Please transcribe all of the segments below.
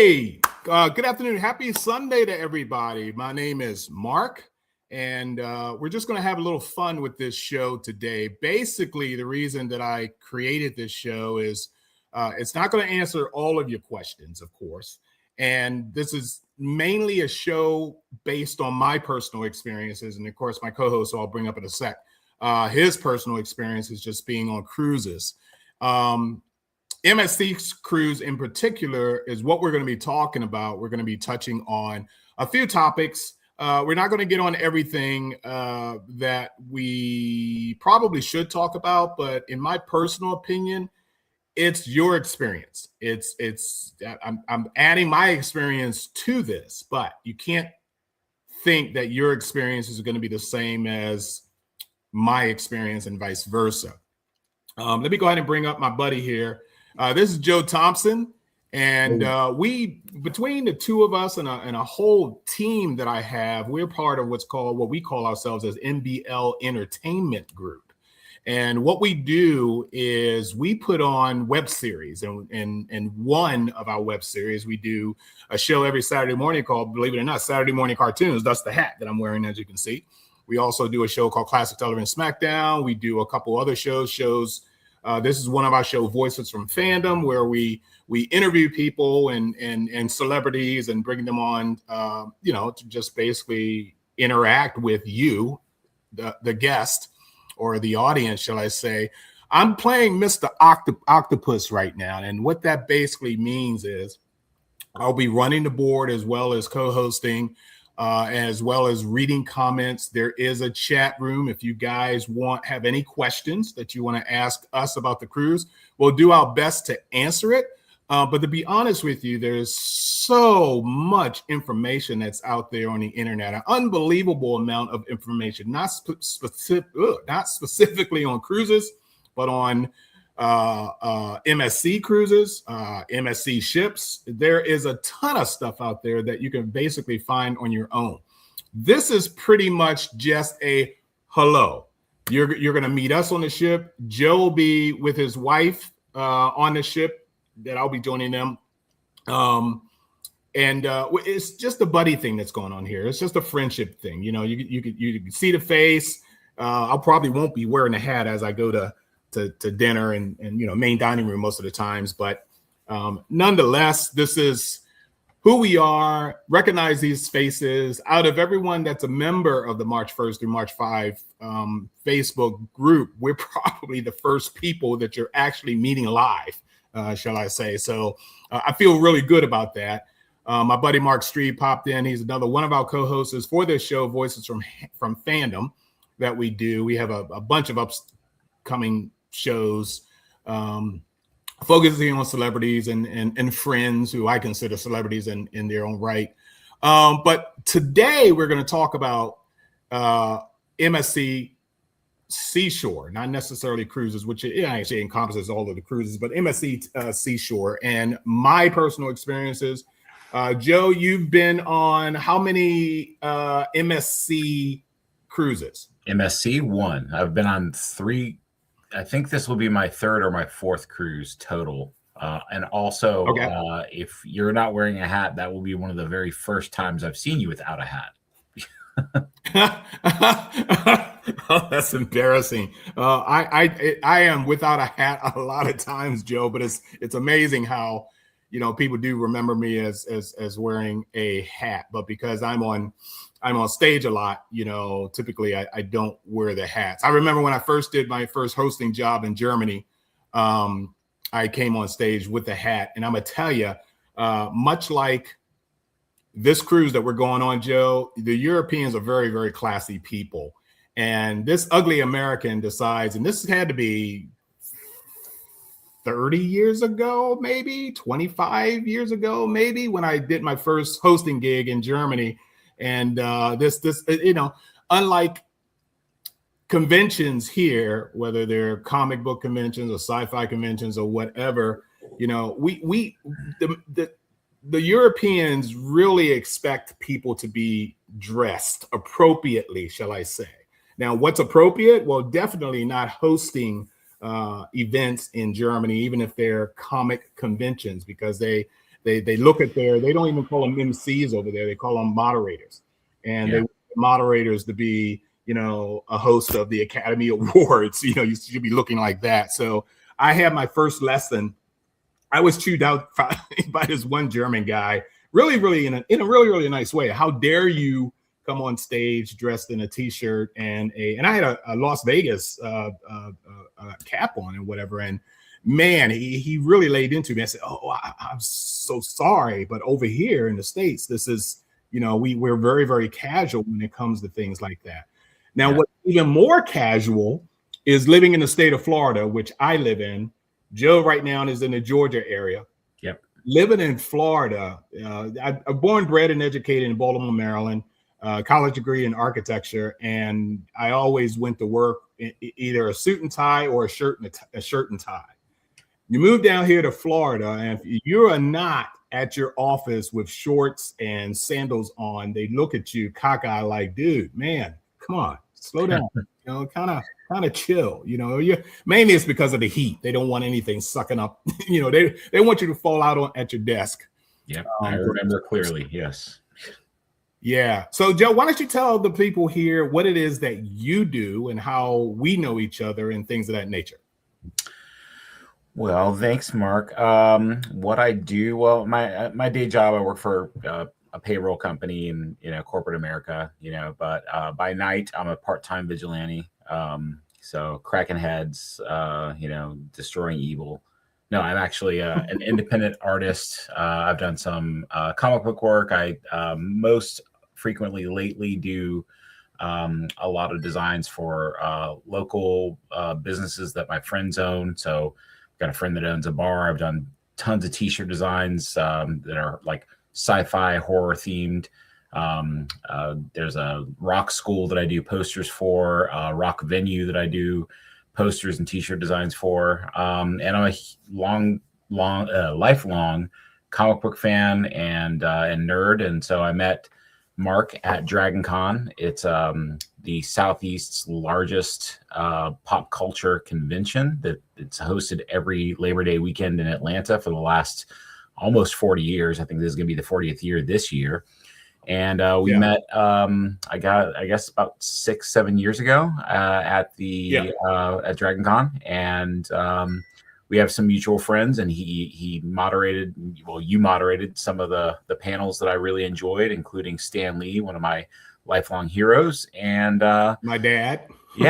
Hey, good afternoon. Happy Sunday to everybody. My name is Mark, and we're just going to have a little fun with this show today. Basically, the reason that I created this show is it's not going to answer all of your questions, of course. And this is mainly a show based on my personal experiences. And of course, my co-host, who I'll bring up in a sec, his personal experiences just being on cruises. MSC cruise in particular is what we're going to be talking about. We're going to be touching on a few topics. We're not going to get on everything that we probably should talk about, but in my personal opinion, it's your experience. I'm adding my experience to this, but you can't think that your experience is going to be the same as my experience and vice versa. Let me go ahead and bring up my buddy here. This is Joe Thompson, and we, between the two of us and a whole team that I have, we're part of what we call ourselves as MBL Entertainment Group. And what we do is we put on web series, and one of our web series, we do a show every Saturday morning called, believe it or not, Saturday Morning Cartoons. That's the hat that I'm wearing, as you can see. We also do a show called Classic Television Smackdown. We do a couple other shows. This is one of our show, Voices from Fandom, where we interview people and celebrities and bring them on, to just basically interact with you, the guest or the audience, shall I say. I'm playing Mr. Octopus right now, and what that basically means is I'll be running the board as well as co-hosting, as well as reading comments. There is a chat room. If you guys have any questions that you want to ask us about the cruise, we'll do our best to answer it. But to be honest with you, there's so much information that's out there on the internet, an unbelievable amount of information, not specifically on cruises, but on MSC cruises, MSC ships. There is a ton of stuff out there that you can basically find on your own. This is pretty much just a hello. You're going to meet us on the ship. Joe will be with his wife on the ship that I'll be joining them. It's just a buddy thing that's going on here. It's just a friendship thing. You can see the face. I probably won't be wearing a hat as I go to dinner and main dining room most of the times, but nonetheless, this is who we are. Recognize these faces. Out of everyone that's a member of the March 1st through March 5 Facebook group, we're probably the first people that you're actually meeting live, shall I say. So I feel really good about that. My buddy Mark Street popped in. He's another one of our co-hosts for this show, Voices from Fandom, that we do. We have a bunch of upcoming shows focusing on celebrities and friends who I consider celebrities in their own right. But today we're going to talk about MSC Seashore, not necessarily cruises, which actually encompasses all of the cruises, but MSC Seashore and my personal experiences. Joe, you've been on how many MSC cruises? MSC 1. I've been on 3. I think this will be my 3rd or my 4th cruise total. And also, okay, if you're not wearing a hat, that will be one of the very first times I've seen you without a hat. Oh, that's embarrassing. I am without a hat a lot of times, Joe, but it's amazing how people do remember me as wearing a hat. But because I'm on stage a lot, typically I don't wear the hats. I remember when I first did my first hosting job in Germany, I came on stage with the hat. And I'm going to tell you, much like this cruise that we're going on, Joe, the Europeans are very, very classy people. And this ugly American decides, and this had to be 30 years ago, maybe 25 years ago, maybe, when I did my first hosting gig in Germany. And unlike conventions here, whether they're comic book conventions or sci-fi conventions or whatever, the Europeans really expect people to be dressed appropriately, shall I say. Now, what's appropriate? Well, definitely not hosting events in Germany, even if they're comic conventions, because they they look at they don't even call them MCs over there. They call them moderators. And they want moderators to be, a host of the Academy Awards. You should be looking like that. So I had my first lesson. I was chewed out by this one German guy, really, really in a really, really nice way. How dare you come on stage dressed in a t-shirt and I had a Las Vegas cap on and whatever. And man, he really laid into me. I said, "Oh, I'm so sorry, but over here in the States, this is, we're very, very casual when it comes to things like that." Now, what's even more casual is living in the state of Florida, which I live in. Joe right now is in the Georgia area. Yep. Living in Florida, I'm born, bred, and educated in Baltimore, Maryland. College degree in architecture, and I always went to work in either a suit and tie or a shirt and tie. You move down here to Florida, and if you are not at your office with shorts and sandals on, they look at you cockeyed like, "Dude, man, come on, slow down." Kind of chill. Mainly it's because of the heat. They don't want anything sucking up. They want you to fall out at your desk. Yeah, I remember clearly. Yes. Yeah. So, Joe, why don't you tell the people here what it is that you do and how we know each other and things of that nature? Well, thanks, Mark. What I do, well, my day job, I work for a payroll company in corporate America. But by night, I'm a part-time vigilante. So cracking heads, destroying evil. No, I'm actually an independent artist. I've done some comic book work. I most frequently lately do a lot of designs for local businesses that my friends own. So I've got a friend that owns a bar. I've done tons of t-shirt designs that are like sci-fi horror themed. There's a rock school that I do posters for, a rock venue that I do posters and t-shirt designs for. And I'm a lifelong comic book fan and nerd. And so I met Mark at Dragon Con. It's the Southeast's largest pop culture convention that it's hosted every Labor Day weekend in Atlanta for the last almost 40 years. I think this is going to be the 40th year this year. And we met, I guess about 6-7 years ago at Dragon Con. And we have some mutual friends, and he moderated, well, you moderated some of the panels that I really enjoyed, including Stan Lee, one of my lifelong heroes. And my dad. We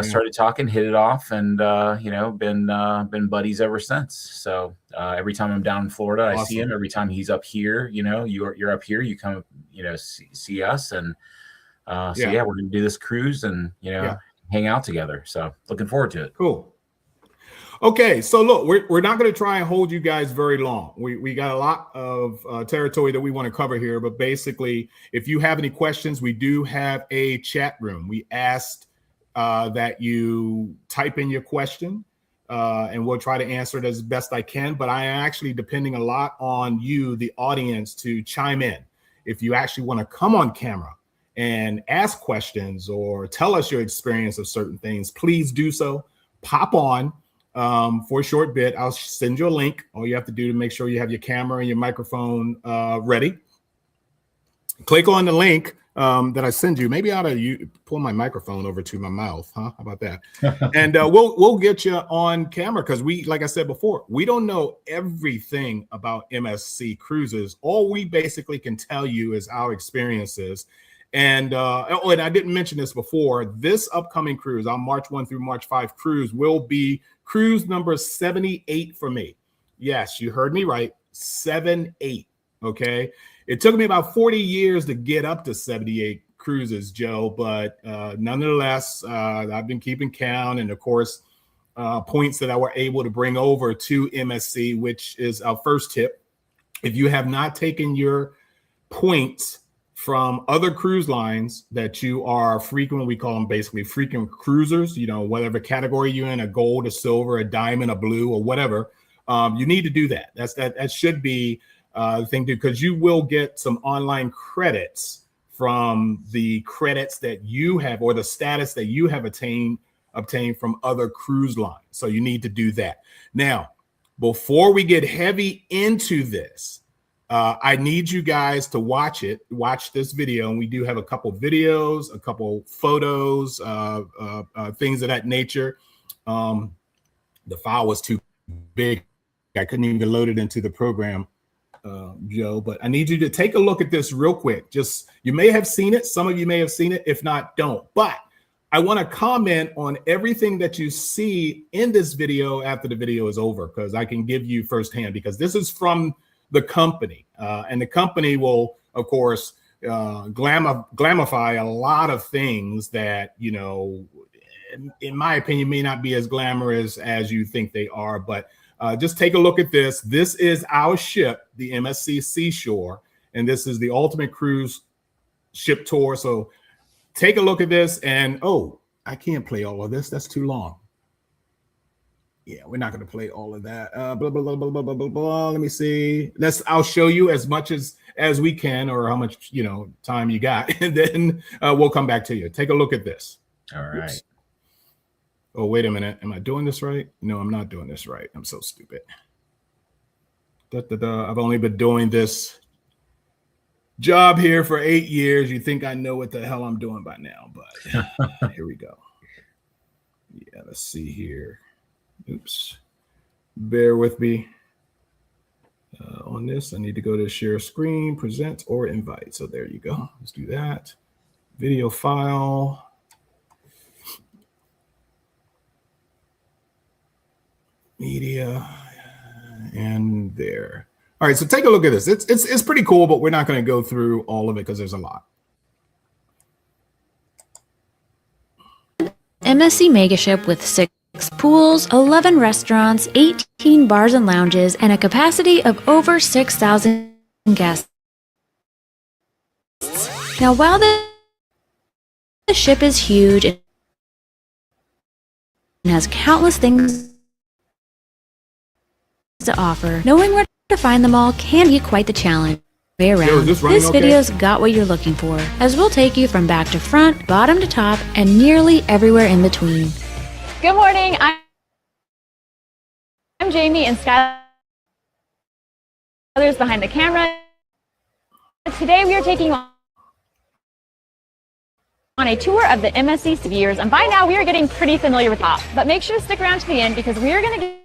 started talking, hit it off, and been buddies ever since. So every time I'm down in Florida, I see him. Every time he's up here, you're up here, you come, see us, and we're gonna do this cruise and hang out together. So looking forward to it. Cool. Okay, so look, we're not going to try and hold you guys very long. We got a lot of territory that we want to cover here, but basically, if you have any questions, we do have a chat room. We asked that you type in your question, and we'll try to answer it as best I can. But I am actually depending a lot on you, the audience, to chime in. If you actually want to come on camera and ask questions or tell us your experience of certain things, please do so. Pop on. For a short bit, I'll send you a link. All you have to do to make sure you have your camera and your microphone ready. Click on the link that I send you. Maybe I ought to pull my microphone over to my mouth, huh? How about that? And we'll get you on camera because like I said before, we don't know everything about MSC cruises. All we basically can tell you is our experiences. And and I didn't mention this before. This upcoming cruise, our March 1 through March 5 cruise, will be cruise number 78 for me. Yes, you heard me right. 78. Okay. It took me about 40 years to get up to 78 cruises, Joe, but nonetheless, I've been keeping count, and of course, points that I were able to bring over to MSC, which is our first tip. If you have not taken your points from other cruise lines that you are frequent, we call them basically frequent cruisers, whatever category you're in, a gold, a silver, a diamond, a blue, or whatever, you need to do that. That should be the thing to do, because you will get some online credits from the credits that you have or the status that you have obtained from other cruise lines. So you need to do that. Now, before we get heavy into this, I need you guys to watch this video. And we do have a couple videos, a couple photos, things of that nature. The file was too big. I couldn't even load it into the program, Joe, but I need you to take a look at this real quick. Just, you may have seen it. Some of you may have seen it. If not, don't. But I want to comment on everything that you see in this video after the video is over, because I can give you firsthand, because this is from the company. And the company will, of course, glamify a lot of things that, you know, in my opinion, may not be as glamorous as you think they are. But just take a look at this. This is our ship, the MSC Seashore, and this is the Ultimate Cruise Ship Tour. So take a look at this. And oh, I can't play all of this. That's too long. Yeah, we're not going to play all of that. Blah, blah, blah, blah, blah, blah, blah, blah. Let me see. I'll show you as much as we can, or how much, you know, time you got. And then we'll come back to you. Take a look at this. All right. Oops. Oh, wait a minute. Am I doing this right? No, I'm not doing this right. I'm so stupid. I've only been doing this job here for 8 years. You think I know what the hell I'm doing by now, but here we go. Yeah, let's see here. Oops. Bear with me on this. I need to go to share screen, present, or invite. So there you go. Let's do that. Video file. Media, and there. All right, so take a look at this. It's pretty cool, but we're not going to go through all of it because there's a lot. MSC megaship with 6 pools, 11 restaurants, 18 bars and lounges, and a capacity of over 6,000 guests. Now, while the ship is huge and has countless things to offer, knowing where to find them all can be quite the challenge. Way around. This video's got what you're looking for, as we'll take you from back to front, bottom to top, and nearly everywhere in between. Good morning. I'm Jamie, and Skylar's behind the camera. Today we are taking you on a tour of the MSC Seashore, and by now we are getting pretty familiar with top. But make sure to stick around to the end, because we are going to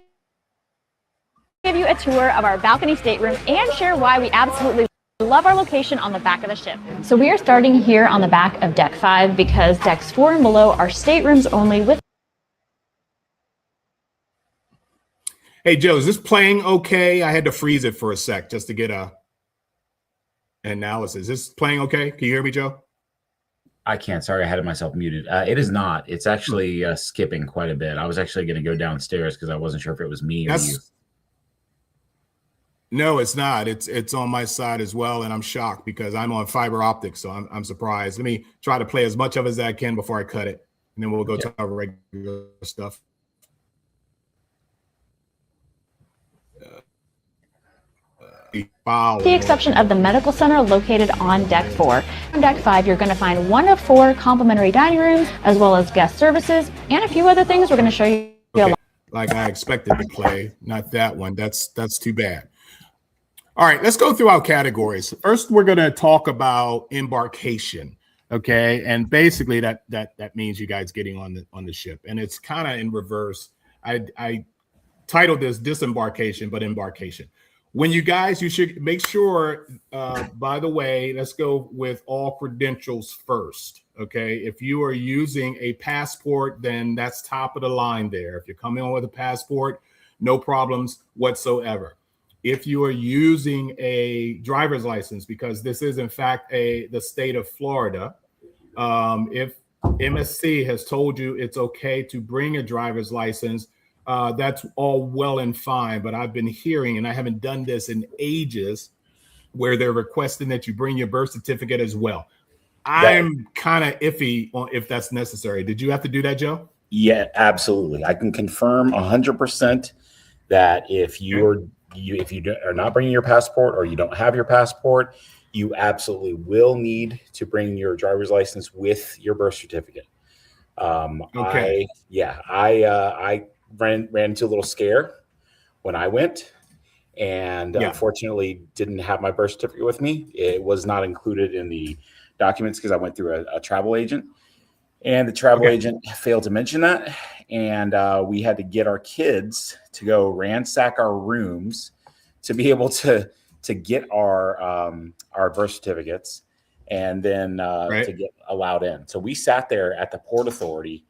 give you a tour of our balcony stateroom and share why we absolutely love our location on the back of the ship. So we are starting here on the back of deck 5, because decks 4 and below are staterooms only with. Hey Joe, is this playing okay? I had to freeze it for a sec just to get a analysis. Is this playing okay? Can you hear me, Joe? I can't. Sorry, I had myself muted. It is not. It's actually skipping quite a bit. I was actually going to go downstairs because I wasn't sure if it was me or you. No, it's not. It's on my side as well, and I'm shocked because I'm on fiber optics, so I'm surprised. Let me try to play as much of it as I can before I cut it, and then we'll go to our regular stuff. With the exception of the medical center located on deck 4. On deck 5, you're going to find 1 of 4 complimentary dining rooms, as well as guest services, and a few other things we're going to show you. Okay. Like I expected to play, not that one. That's too bad. All right, let's go through our categories. First, we're going to talk about embarkation. Okay, and basically that means you guys getting on the ship, and it's kind of in reverse. I titled this disembarkation, but embarkation. When you should make sure, by the way, let's go with all credentials first, okay? If you are using a passport, then that's top of the line there. If you're coming on with a passport, no problems whatsoever. If you are using a driver's license, because this is in fact the state of Florida, if MSC has told you it's okay to bring a driver's license, that's all well and fine, but I've been hearing, and I haven't done this in ages, where they're requesting that you bring your birth certificate as well. I'm kind of iffy on if that's necessary. Did you have to do that, Joe? Yeah, absolutely. I can confirm 100% that if you are not bringing your passport, or you don't have your passport, you absolutely will need to bring your driver's license with your birth certificate. Okay. I ran into a little scare when I went, and unfortunately didn't have my birth certificate with me. It was not included in the documents because I went through a travel agent, and the travel agent failed to mention that. And we had to get our kids to go ransack our rooms to be able to get our birth certificates, and then to get allowed in. So we sat there at the Port Authority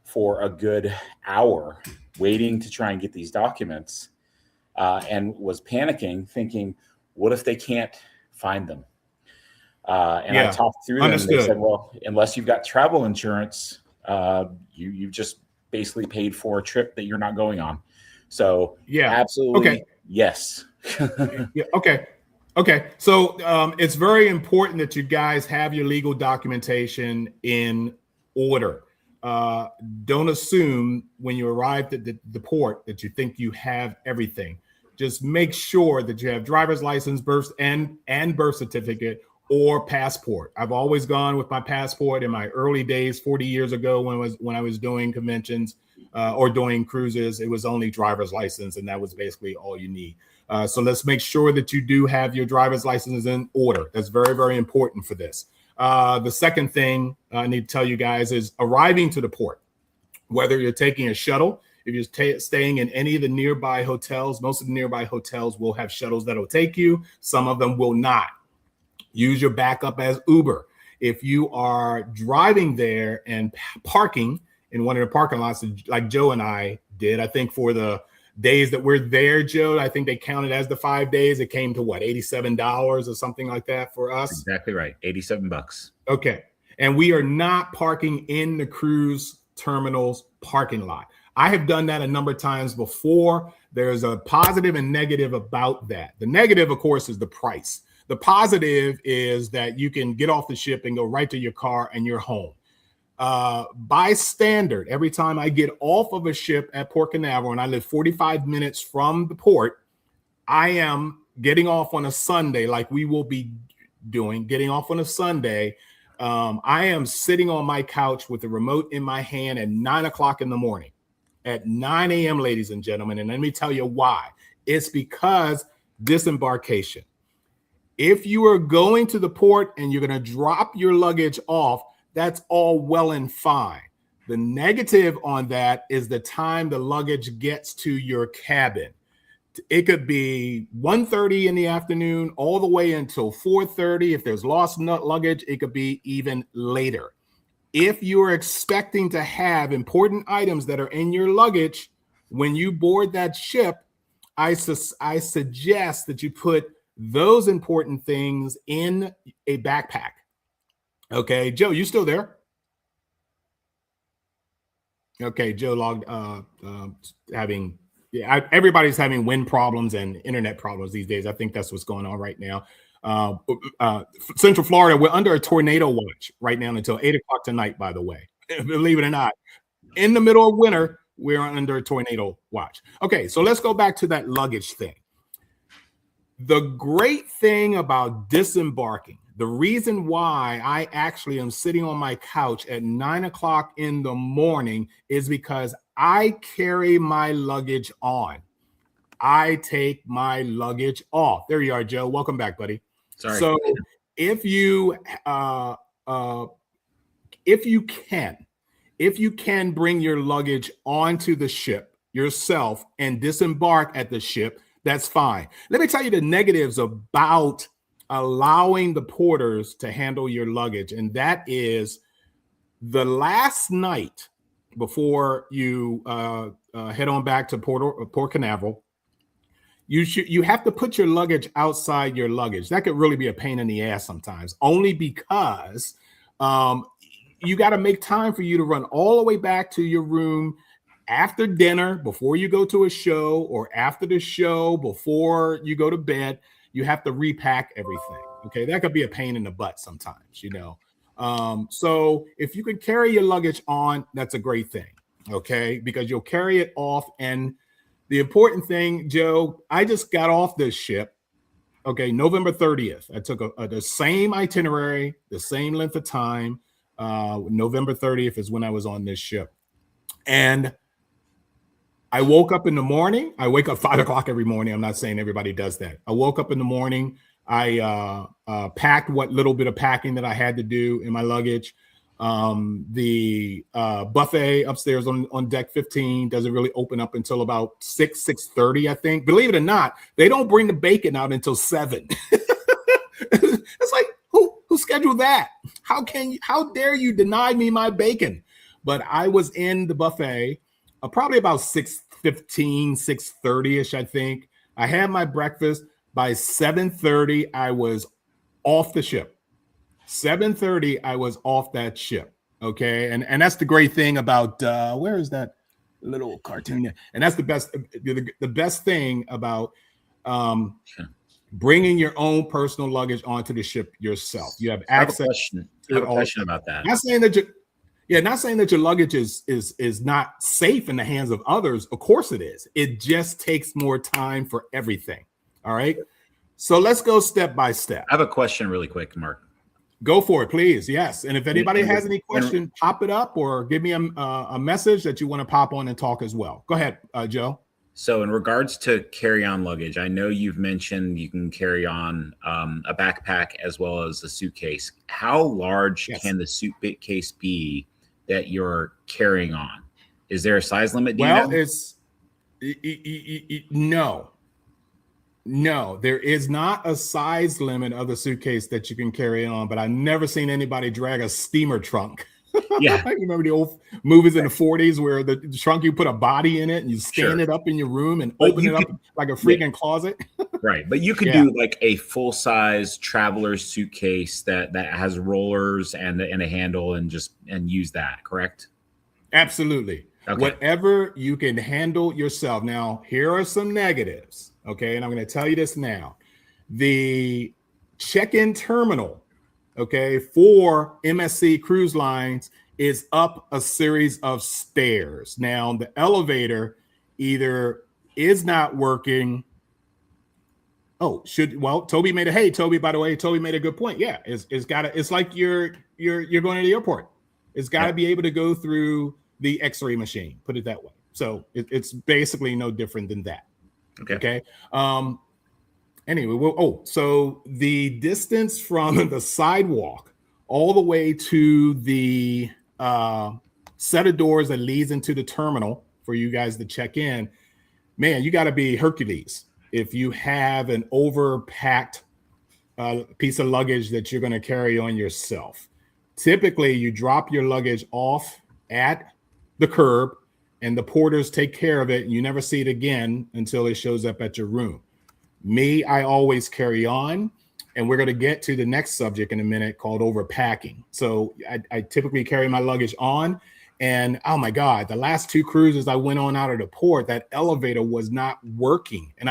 for a good hour waiting to try and get these documents, and was panicking, thinking, what if they can't find them? And I talked through them, and they said, well, unless you've got travel insurance, you just basically paid for a trip that you're not going on. So absolutely. Yes. Okay. So it's very important that you guys have your legal documentation in order. Don't assume when you arrive at the port that you think you have everything. Just make sure that you have driver's license, birth and birth certificate, or passport. I've always gone with my passport. In my early days, 40 years ago, when I was doing conventions or doing cruises, it was only driver's license, and that was basically all you need. So let's make sure that you do have your driver's license in order. That's very, very important for this. The second thing I need to tell you guys is arriving to the port, whether you're taking a shuttle, if you're staying in any of the nearby hotels, most of the nearby hotels will have shuttles that will take you. Some of them will not. Use your backup as Uber. If you are driving there and parking in one of the parking lots, like Joe and I did, I think for the days that we're there, Joe, I think they counted as the 5 days. It came to what, $87 or something like that for us? Exactly right. $87. Okay. And we are not parking in the cruise terminal's parking lot. I have done that a number of times before. There's a positive and negative about that. The negative, of course, is the price. The positive is that you can get off the ship and go right to your car and you're home. By standard, every time I get off of a ship at Port Canaveral, and I live 45 minutes from the port, I am getting off on a Sunday, like we will be doing, getting off on a Sunday. I am sitting on my couch with the remote in my hand at 9 o'clock in the morning, at 9 a.m., ladies and gentlemen. And let me tell you why. It's because disembarkation. If you are going to the port and you're going to drop your luggage off, that's all well and fine. The negative on that is the time the luggage gets to your cabin. It could be 1:30 in the afternoon all the way until 4:30. If there's lost luggage, it could be even later. If you're expecting to have important items that are in your luggage when you board that ship, I suggest that you put those important things in a backpack. Okay, Joe, you still there? Okay, Joe logged everybody's having wind problems and internet problems these days. I think that's what's going on right now. Central Florida, we're under a tornado watch right now until 8 o'clock tonight, by the way. Believe it or not, in the middle of winter, we're under a tornado watch. Okay, so let's go back to that luggage thing. The great thing about disembarking, the reason why I actually am sitting on my couch at 9 o'clock in the morning is because I carry my luggage on. I take my luggage off. There you are, Joe. Welcome back, buddy. Sorry. So if you can bring your luggage onto the ship yourself and disembark at the ship, that's fine. Let me tell you the negatives about allowing the porters to handle your luggage, and that is the last night before you head on back to Port Canaveral. You have to put your luggage outside your luggage. That could really be a pain in the ass sometimes, only because you got to make time for you to run all the way back to your room after dinner, before you go to a show, or after the show, before you go to bed. You have to repack everything. Okay, that could be a pain in the butt sometimes, you know. So if you can carry your luggage on, that's a great thing. Okay, because you'll carry it off. And the important thing, Joe, I just got off this ship. Okay, November 30th. I took the same itinerary, the same length of time. November 30th is when I was on this ship. And I woke up in the morning. I wake up 5 o'clock every morning. I'm not saying everybody does that. I woke up in the morning. I packed what little bit of packing that I had to do in my luggage. The buffet upstairs on deck 15 doesn't really open up until about 6:30, I think. Believe it or not, they don't bring the bacon out until 7. It's like, who scheduled that? How dare you deny me my bacon? But I was in the buffet probably about 6:15, 6:30-ish, I think. I had my breakfast. By 7:30, I was off the ship. 7:30, I was off that ship. Okay. And that's the great thing about where is that little cartoon? And that's the best thing about bringing your own personal luggage onto the ship yourself. You have access. I have a question about that. Not saying that your luggage is not safe in the hands of others. Of course it is. It just takes more time for everything. All right. So let's go step by step. I have a question really quick, Mark. Go for it, please. Yes. And if anybody has any question, pop it up or give me a message that you want to pop on and talk as well. Go ahead, Joe. So in regards to carry-on luggage, I know you've mentioned you can carry on a backpack as well as a suitcase. How large can the suitcase be that you're carrying on? Is there a size limit? No, there is not a size limit of the suitcase that you can carry on, but I've never seen anybody drag a steamer trunk. Yeah. You remember the old movies in the 40s where the trunk, you put a body in it and you stand it up in your room and open it up like a freaking closet. Right. But you could do like a full-size traveler's suitcase that has rollers and a handle and use that, correct? Absolutely. Okay. Whatever you can handle yourself. Now, here are some negatives. Okay. And I'm going to tell you this now. The check-in terminal, okay, for MSC Cruise Lines is up a series of stairs. Now, the elevator either is not working. Toby made by the way, Toby made a good point. Yeah, it's like you're going to the airport. It's got to be able to go through the X-ray machine, put it that way. So it's basically no different than that. Okay. Anyway, so the distance from the sidewalk all the way to the set of doors that leads into the terminal for you guys to check in, man, you got to be Hercules if you have an overpacked piece of luggage that you're going to carry on yourself. Typically, you drop your luggage off at the curb and the porters take care of it. And you never see it again until it shows up at your room. Me, I always carry on, and we're going to get to the next subject in a minute called overpacking. So I typically carry my luggage on, and oh my God, the last 2 cruises I went on out of the port, that elevator was not working. And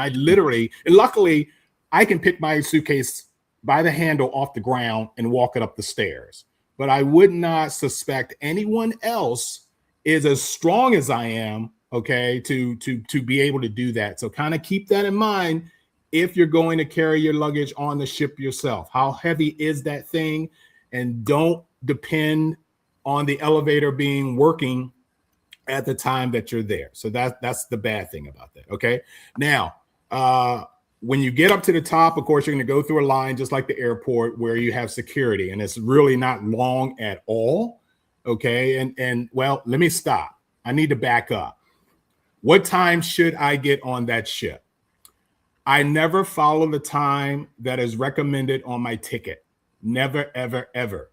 luckily I can pick my suitcase by the handle off the ground and walk it up the stairs. But I would not suspect anyone else is as strong as I am, okay, to be able to do that. So kind of keep that in mind if you're going to carry your luggage on the ship yourself. How heavy is that thing? And don't depend on the elevator being working at the time that you're there. So that's the bad thing about that, okay? Now, when you get up to the top, of course, you're going to go through a line just like the airport where you have security, and it's really not long at all. Okay. And well, let me stop. I need to back up. What time should I get on that ship? I never follow the time that is recommended on my ticket. Never, ever, ever.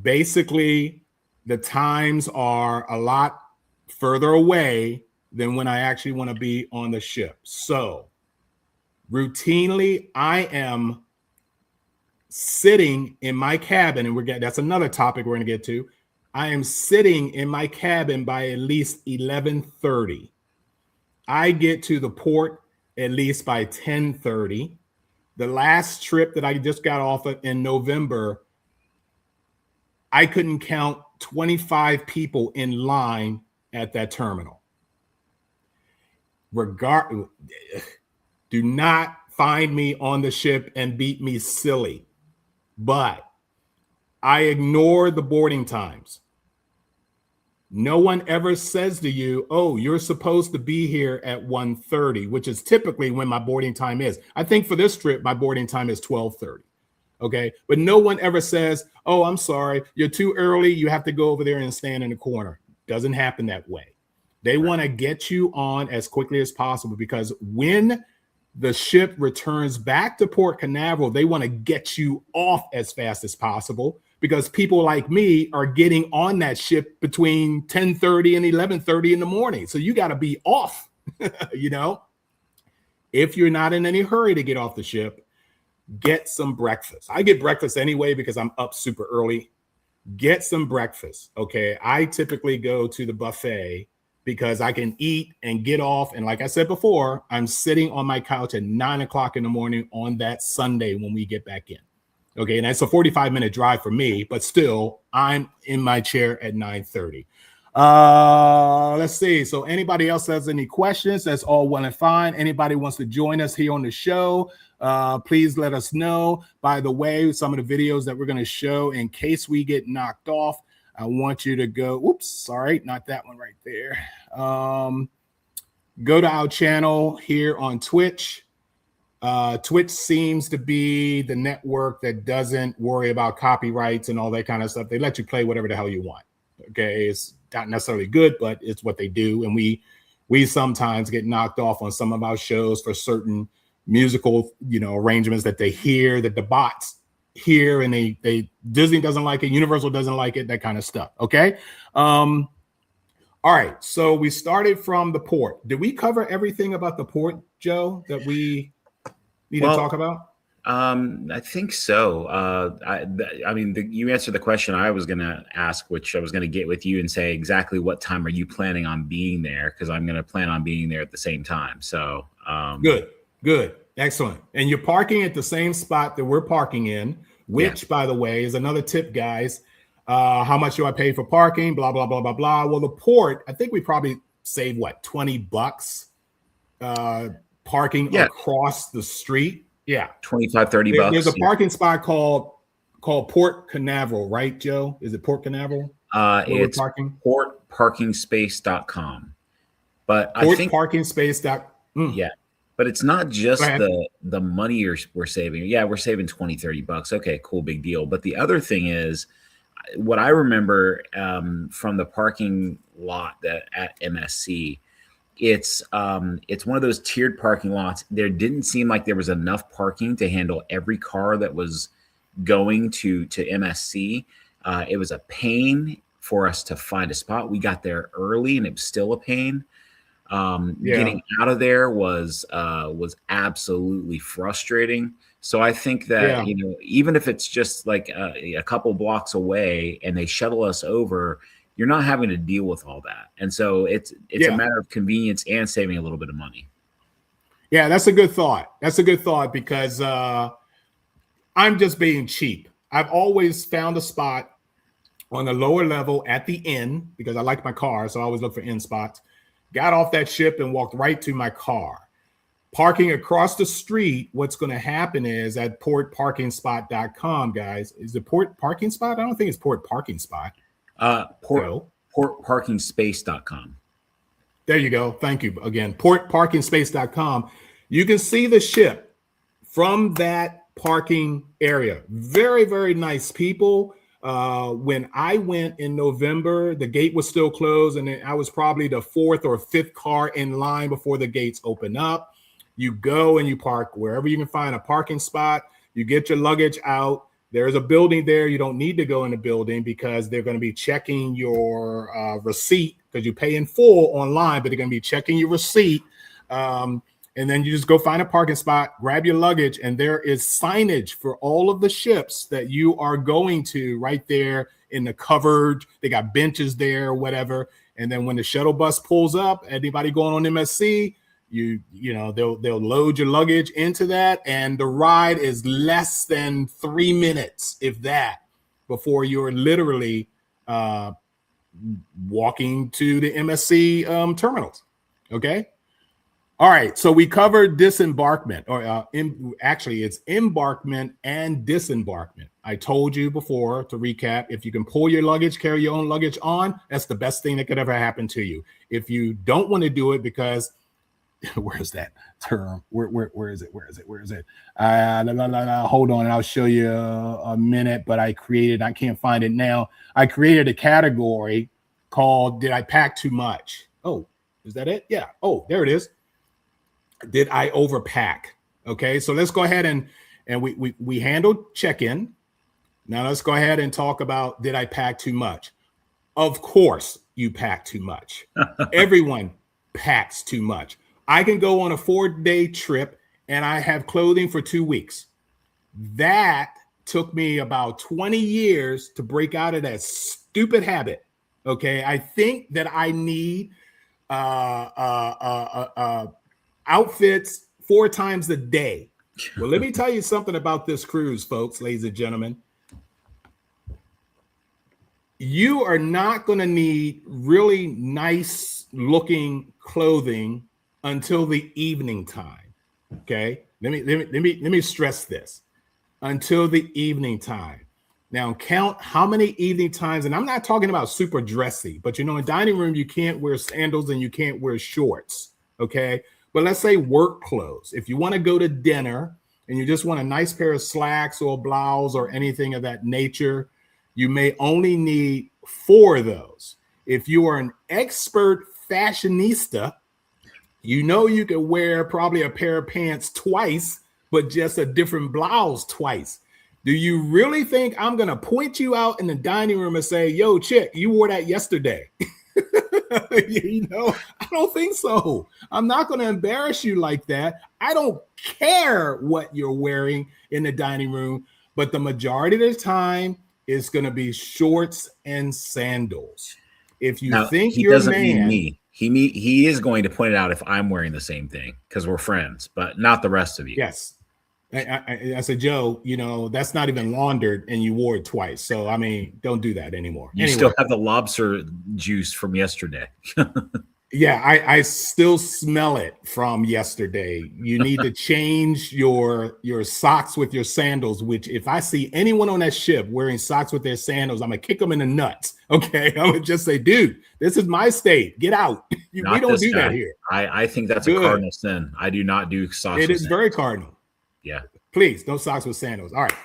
Basically, the times are a lot further away than when I actually want to be on the ship. So routinely, I am sitting in my cabin, and that's another topic we're going to get to. I am sitting in my cabin by at least 11:30. I get to the port at least by 10:30. The last trip that I just got off of in November, I couldn't count 25 people in line at that terminal. Do not find me on the ship and beat me silly, but I ignore the boarding times. No one ever says to you, oh, you're supposed to be here at 1:30, which is typically when my boarding time is. I think for this trip, my boarding time is 12:30. Okay. But no one ever says, oh, I'm sorry, you're too early. You have to go over there and stand in the corner. Doesn't happen that way. They want to get you on as quickly as possible, because when the ship returns back to Port Canaveral, they want to get you off as fast as possible, because people like me are getting on that ship between 10:30 and 11:30 in the morning. So you got to be off, you know, if you're not in any hurry to get off the ship. Get some breakfast. I get breakfast anyway because I'm up super early. Get some breakfast. Okay. I typically go to the buffet because I can eat and get off. And like I said before, I'm sitting on my couch at 9 o'clock in the morning on that Sunday when we get back in. Okay. And that's a 45-minute drive for me, but still I'm in my chair at 9:30. Let's see. So anybody else has any questions? That's all well and fine. Anybody wants to join us here on the show? Please let us know. By the way, some of the videos that we're going to show, in case we get knocked off, I want you to go. Oops, sorry, not that one right there. Go to our channel here on Twitch. Twitch seems to be the network that doesn't worry about copyrights and all that kind of stuff. They let you play whatever the hell you want. Okay, it's not necessarily good, but it's what they do. And we sometimes get knocked off on some of our shows for certain musical, you know, arrangements that they hear, that the bots hear, and they Disney doesn't like it, Universal doesn't like it, that kind of stuff. Okay. All right. So we started from the port. Did we cover everything about the port, Joe, that we need to talk about? I think so. I mean, you answered the question I was going to ask, which I was going to get with you and say exactly what time are you planning on being there? Because I'm going to plan on being there at the same time. So Good. Excellent. And you're parking at the same spot that we're parking in, which, by the way, is another tip, guys. How much do I pay for parking? Blah, blah, blah, blah, blah. Well, the port, I think we probably save what, $20 parking across the street. Yeah. 25, 30 bucks. There's a parking spot called Port Canaveral, right, Joe? Is it Port Canaveral? It's portparkingspace.com. But I think portparkingspace.com. Yeah. But it's not just the money we're saving. Yeah, we're saving 20, 30 bucks. Okay, cool, big deal. But the other thing is, what I remember from the parking lot at MSC, it's one of those tiered parking lots. There didn't seem like there was enough parking to handle every car that was going to MSC. It was a pain for us to find a spot. We got there early, and it was still a pain. Getting out of there was absolutely frustrating. So I think that, you know, even if it's just like a couple blocks away and they shuttle us over, you're not having to deal with all that. And so it's a matter of convenience and saving a little bit of money. Yeah, that's a good thought. That's a good thought, because I'm just being cheap. I've always found a spot on the lower level at the inn, because I like my car, so I always look for inn spots. Got off that ship and walked right to my car. Parking across the street, what's going to happen is at portparkingspot.com, guys. Is it Port Parking Spot? I don't think it's Port Parking Spot. Portparkingspace.com. There you go. Thank you again. Portparkingspace.com. You can see the ship from that parking area. Very, very nice people. When I went in November, the gate was still closed, and I was probably the fourth or fifth car in line before the gates open up. You go and you park wherever you can find a parking spot. You get your luggage out. There's a building there. You don't need to go in the building because they're going to be checking your receipt, because you pay in full online, but they're going to be checking your receipt. And then you just go find a parking spot, grab your luggage, and there is signage for all of the ships that you are going to right there in the covered. They got benches there, whatever. And then when the shuttle bus pulls up, anybody going on MSC, you know, they'll load your luggage into that, and the ride is less than 3 minutes, if that, before you're literally walking to the MSC terminals. Okay. All right, so we covered disembarkment, or actually it's embarkment and disembarkment. I told you before, to recap, if you can pull your luggage, carry your own luggage on, that's the best thing that could ever happen to you. If you don't want to do it because, where's that term? Where is it? Hold on, I'll show you a minute, but I can't find it now. I created a category called, did I pack too much? Oh, is that it? Yeah. Oh, there it is. Did I overpack? Okay, so let's go ahead and we handled check-in. Now let's go ahead and talk about, did I pack too much? Of course you pack too much. Everyone packs too much. I can go on a 4-day trip and I have clothing for 2 weeks. That took me about 20 years to break out of that stupid habit. Okay, I think that I need outfits 4 times a day. Well, let me tell you something about this cruise, folks, ladies and gentlemen. You are not going to need really nice looking clothing until the evening time. Okay, let me stress this: until the evening time. Now count how many evening times, and I'm not talking about super dressy, but in dining room you can't wear sandals and you can't wear shorts. Okay. But let's say work clothes. If you want to go to dinner and you just want a nice pair of slacks or a blouse or anything of that nature, you may only need 4 of those. If you are an expert fashionista, you can wear probably a pair of pants twice, but just a different blouse twice. Do you really think I'm going to point you out in the dining room and say, yo, chick, you wore that yesterday? I don't think so. I'm not going to embarrass you like that. I don't care what you're wearing in the dining room, but the majority of the time it's going to be shorts and sandals. If you think your man, mean me. He is going to point it out if I'm wearing the same thing because we're friends, but not the rest of you. Yes. I said, Joe, that's not even laundered and you wore it twice. So, I mean, don't do that anymore. You still have the lobster juice from yesterday. Yeah, I still smell it from yesterday. You need to change your socks with your sandals, which if I see anyone on that ship wearing socks with their sandals, I'm going to kick them in the nuts. Okay, I'm going to just say, dude, this is my state. Get out. We don't do that here. I think that's a cardinal sin. I do not do socks. It is very cardinal. Yeah. Please, no socks with sandals. All right.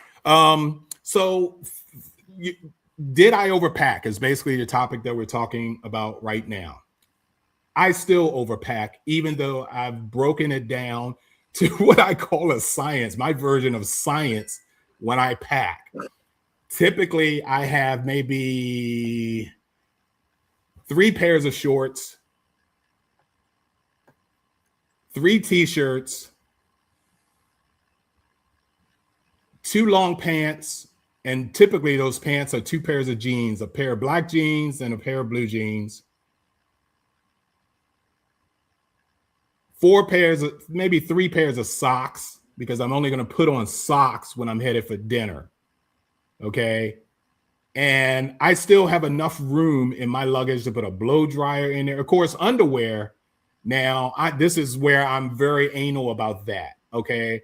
So did I overpack is basically the topic that we're talking about right now. I still overpack, even though I've broken it down to what I call a science, my version of science when I pack. Typically, I have maybe 3 pairs of shorts, 3 t-shirts, 2 long pants, and typically those pants are 2 pairs of jeans, a pair of black jeans and a pair of blue jeans. 4 pairs of, maybe 3 pairs of socks, because I'm only going to put on socks when I'm headed for dinner. Okay. And I still have enough room in my luggage to put a blow dryer in there. Of course, underwear. Now, this is where I'm very anal about that. Okay.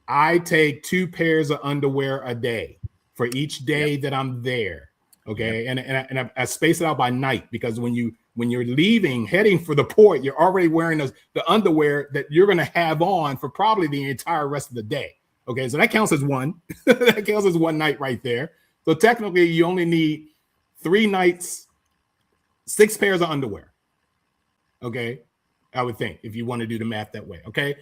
I take 2 pairs of underwear a day for each day that I'm there. Okay. And I space it out by night, because when you're leaving, heading for the port, you're already wearing the underwear that you're going to have on for probably the entire rest of the day. Okay. So that counts as one. That counts as one night right there. So technically you only need 3 nights, 6 pairs of underwear. Okay. I would think, if you want to do the math that way. Okay.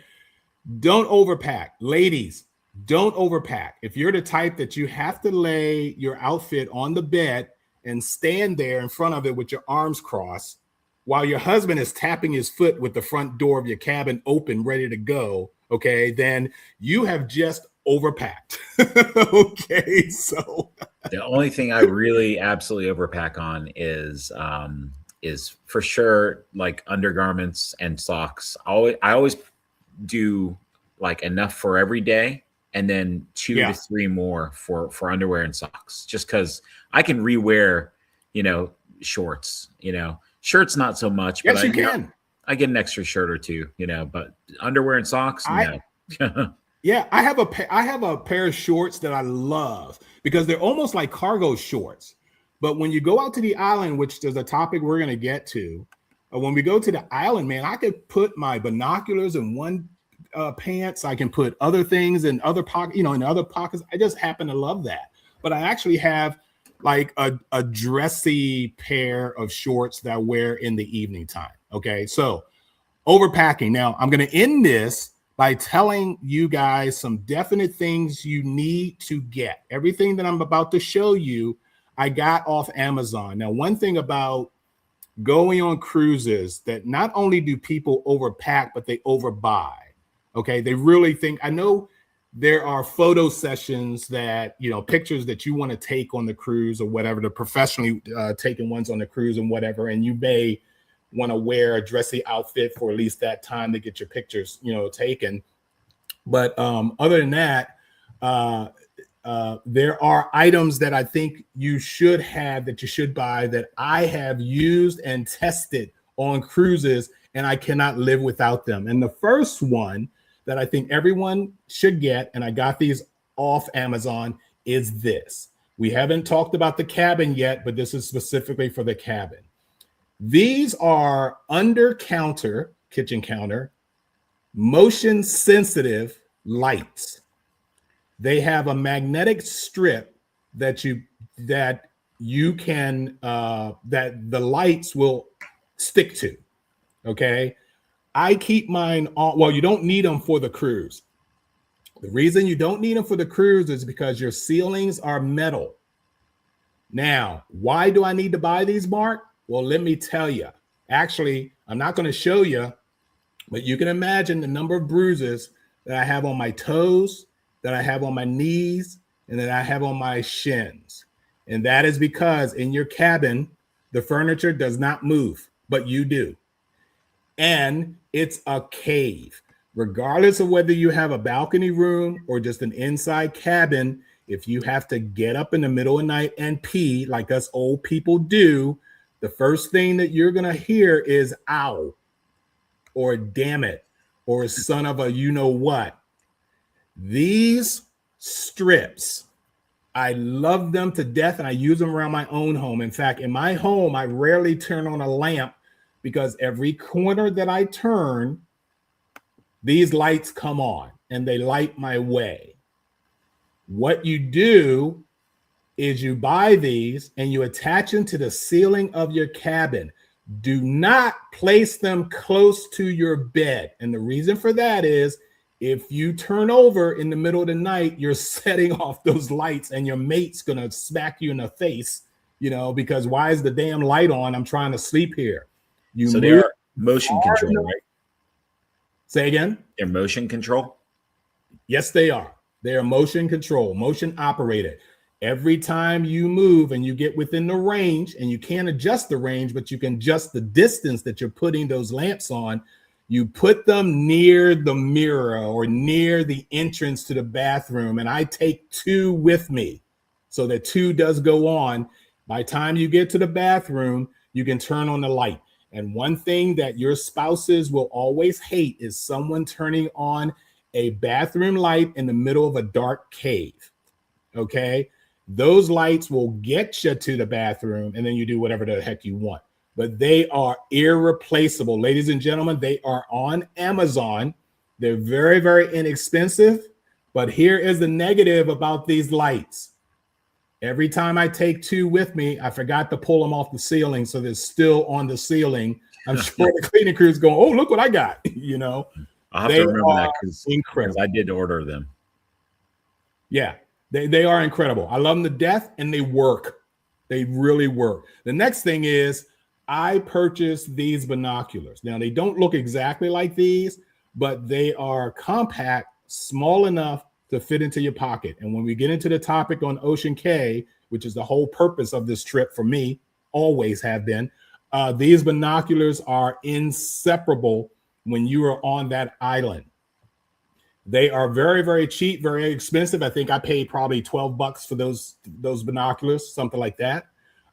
Don't overpack. Ladies, don't overpack. If you're the type that you have to lay your outfit on the bed and stand there in front of it with your arms crossed while your husband is tapping his foot with the front door of your cabin open, ready to go, okay, then you have just overpacked. Okay, so the only thing I really absolutely overpack on is for sure like undergarments and socks. I always do like enough for every day, and then 2 to 3 more for underwear and socks, just because I can rewear, shorts, shirts not so much. Yes, but you can. I get an extra shirt or two, but underwear and socks, no. Yeah, I have a pair of shorts that I love because they're almost like cargo shorts. But when you go out to the island, which is a topic we're going to get to, when we go to the island, man, I could put my binoculars in one pants. I can put other things in other pockets, in other pockets. I just happen to love that. But I actually have like a dressy pair of shorts that I wear in the evening time. Okay, so overpacking. Now, I'm going to end this by telling you guys some definite things you need to get. Everything that I'm about to show you, I got off Amazon. Now, one thing about going on cruises that not only do people overpack, but they overbuy. Okay, they really think, I know there are photo sessions that, pictures that you want to take on the cruise or whatever, the professionally taken ones on the cruise and whatever, and you may want to wear a dressy outfit for at least that time to get your pictures, taken. But other than that, there are items that I think you should have, that you should buy, that I have used and tested on cruises, and I cannot live without them. And the first one that I think everyone should get, and I got these off Amazon, is this. We haven't talked about the cabin yet, but this is specifically for the cabin. These are under-counter, kitchen counter, motion-sensitive lights. They have a magnetic strip that you can that the lights will stick to. Okay, I keep mine on. Well, you don't need them for the cruise. The reason you don't need them for the cruise is because your ceilings are metal. Now, why do I need to buy these, Mark? Well, let me tell you. Actually, I'm not going to show you, but you can imagine the number of bruises that I have on my toes, that I have on my knees, and that I have on my shins. And that is because in your cabin, the furniture does not move, but you do. And it's a cave. Regardless of whether you have a balcony room or just an inside cabin, if you have to get up in the middle of the night and pee like us old people do, the first thing that you're going to hear is ow, or damn it, or son of a you-know-what. These strips, I love them to death, and I use them around my own home. In fact, in my home, I rarely turn on a lamp because every corner that I turn, these lights come on and they light my way. What you do is you buy these and you attach them to the ceiling of your cabin. Do not place them close to your bed. And the reason for that is if you turn over in the middle of the night, you're setting off those lights and your mate's going to smack you in the face, because why is the damn light on? I'm trying to sleep here. So they are motion control, right? Say again? They're motion control? Yes, they are. They are motion control, motion operated. Every time you move and you get within the range, and you can't adjust the range, but you can adjust the distance that you're putting those lamps on, you put them near the mirror or near the entrance to the bathroom. And I take 2 with me so that 2 does go on. By the time you get to the bathroom, you can turn on the light. And one thing that your spouses will always hate is someone turning on a bathroom light in the middle of a dark cave. Okay? Those lights will get you to the bathroom, and then you do whatever the heck you want. But they are irreplaceable. Ladies and gentlemen, they are on Amazon. They're very, very inexpensive. But here is the negative about these lights. Every time I take 2 with me, I forgot to pull them off the ceiling, so they're still on the ceiling. I'm sure the cleaning crew is going, "Oh, look what I got!" I'll have to remember that because I did order them. Yeah, they are incredible. I love them to death, and they work. They really work. The next thing is I purchased these binoculars. Now, they don't look exactly like these, but they are compact, small enough to fit into your pocket. And when we get into the topic on Ocean Cay, which is the whole purpose of this trip for me, always have been, these binoculars are inseparable when you are on that island. They are very, very cheap, very expensive. I think I paid probably $12 for those binoculars, something like that.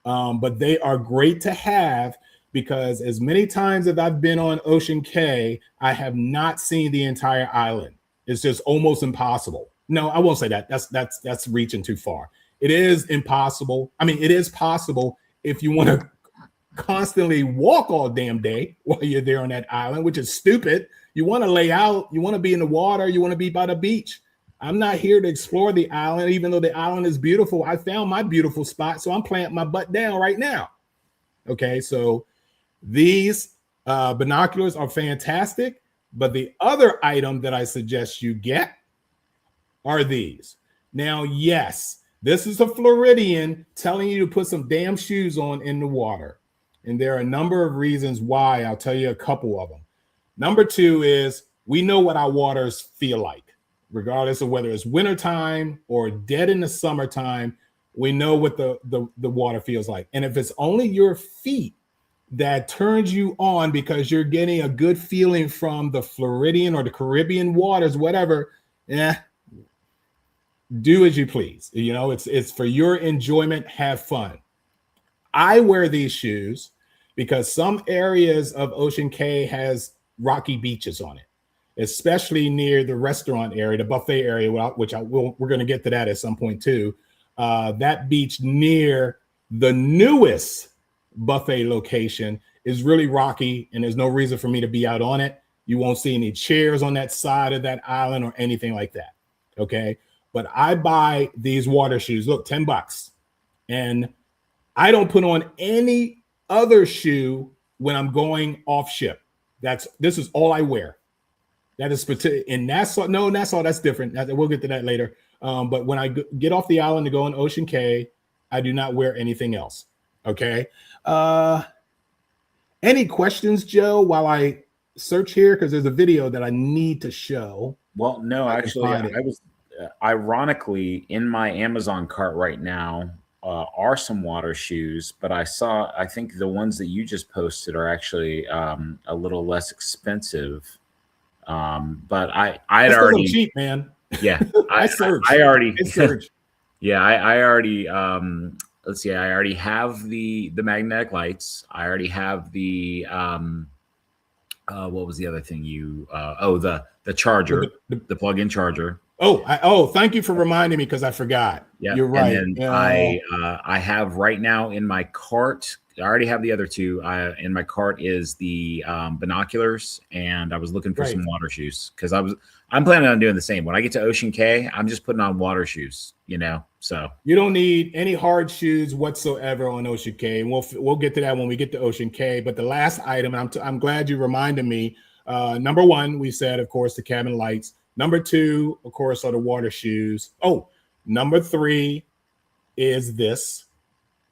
But they are great to have because as many times as I've been on Ocean Cay, I have not seen the entire island. It's just almost impossible. No, I won't say that. That's reaching too far. It is impossible. I mean, it is possible if you want to constantly walk all damn day while you're there on that island, which is stupid. You want to lay out, you want to be in the water, you want to be by the beach. I'm not here to explore the island, even though the island is beautiful. I found my beautiful spot, so I'm planting my butt down right now. Okay, so these binoculars are fantastic, but the other item that I suggest you get are these. Now, yes, this is a Floridian telling you to put some damn shoes on in the water. And there are a number of reasons why. I'll tell you a couple of them. Number two is we know what our waters feel like, regardless of whether it's wintertime or dead in the summertime. We know what the water feels like. And if it's only your feet that turns you on because you're getting a good feeling from the Floridian or the Caribbean waters, whatever, do as you please. You know, it's for your enjoyment. Have fun. I wear these shoes because some areas of Ocean Cay has rocky beaches on it, especially near the restaurant area, the buffet area, which we're going to get to that at some point too. That beach near the newest buffet location is really rocky, and there's no reason for me to be out on it. You won't see any chairs on that side of that island or anything like that. Okay. But I buy these water shoes, look, $10. And I don't put on any other shoe when I'm going off ship. This is all I wear. That is in Nassau. No, Nassau, that's different. We'll get to that later. But when I get off the island to go on Ocean Cay, I do not wear anything else. Okay. Any questions, Joe, while I search here? Because there's a video that I need to show. Well, no, actually, I was ironically in my Amazon cart right now are some water shoes, but I think the ones that you just posted are actually a little less expensive. But I'd already cheap, man. Yeah, I searched. I already searched. Yeah, I already let's see. I already have the magnetic lights. I already have the what was the other thing you the charger, the plug-in charger. Thank you for reminding me because I forgot. Yeah, you're right. And then I have right now in my cart. I already have the other two. In my cart is the binoculars, and I was looking for some water shoes because I'm planning on doing the same. When I get to Ocean Cay, I'm just putting on water shoes. You know, so you don't need any hard shoes whatsoever on Ocean Cay, and we'll get to that when we get to Ocean Cay. But the last item, and I'm glad you reminded me. Number one, we said, of course, the cabin lights. Number two, of course, are the water shoes. Number three is this.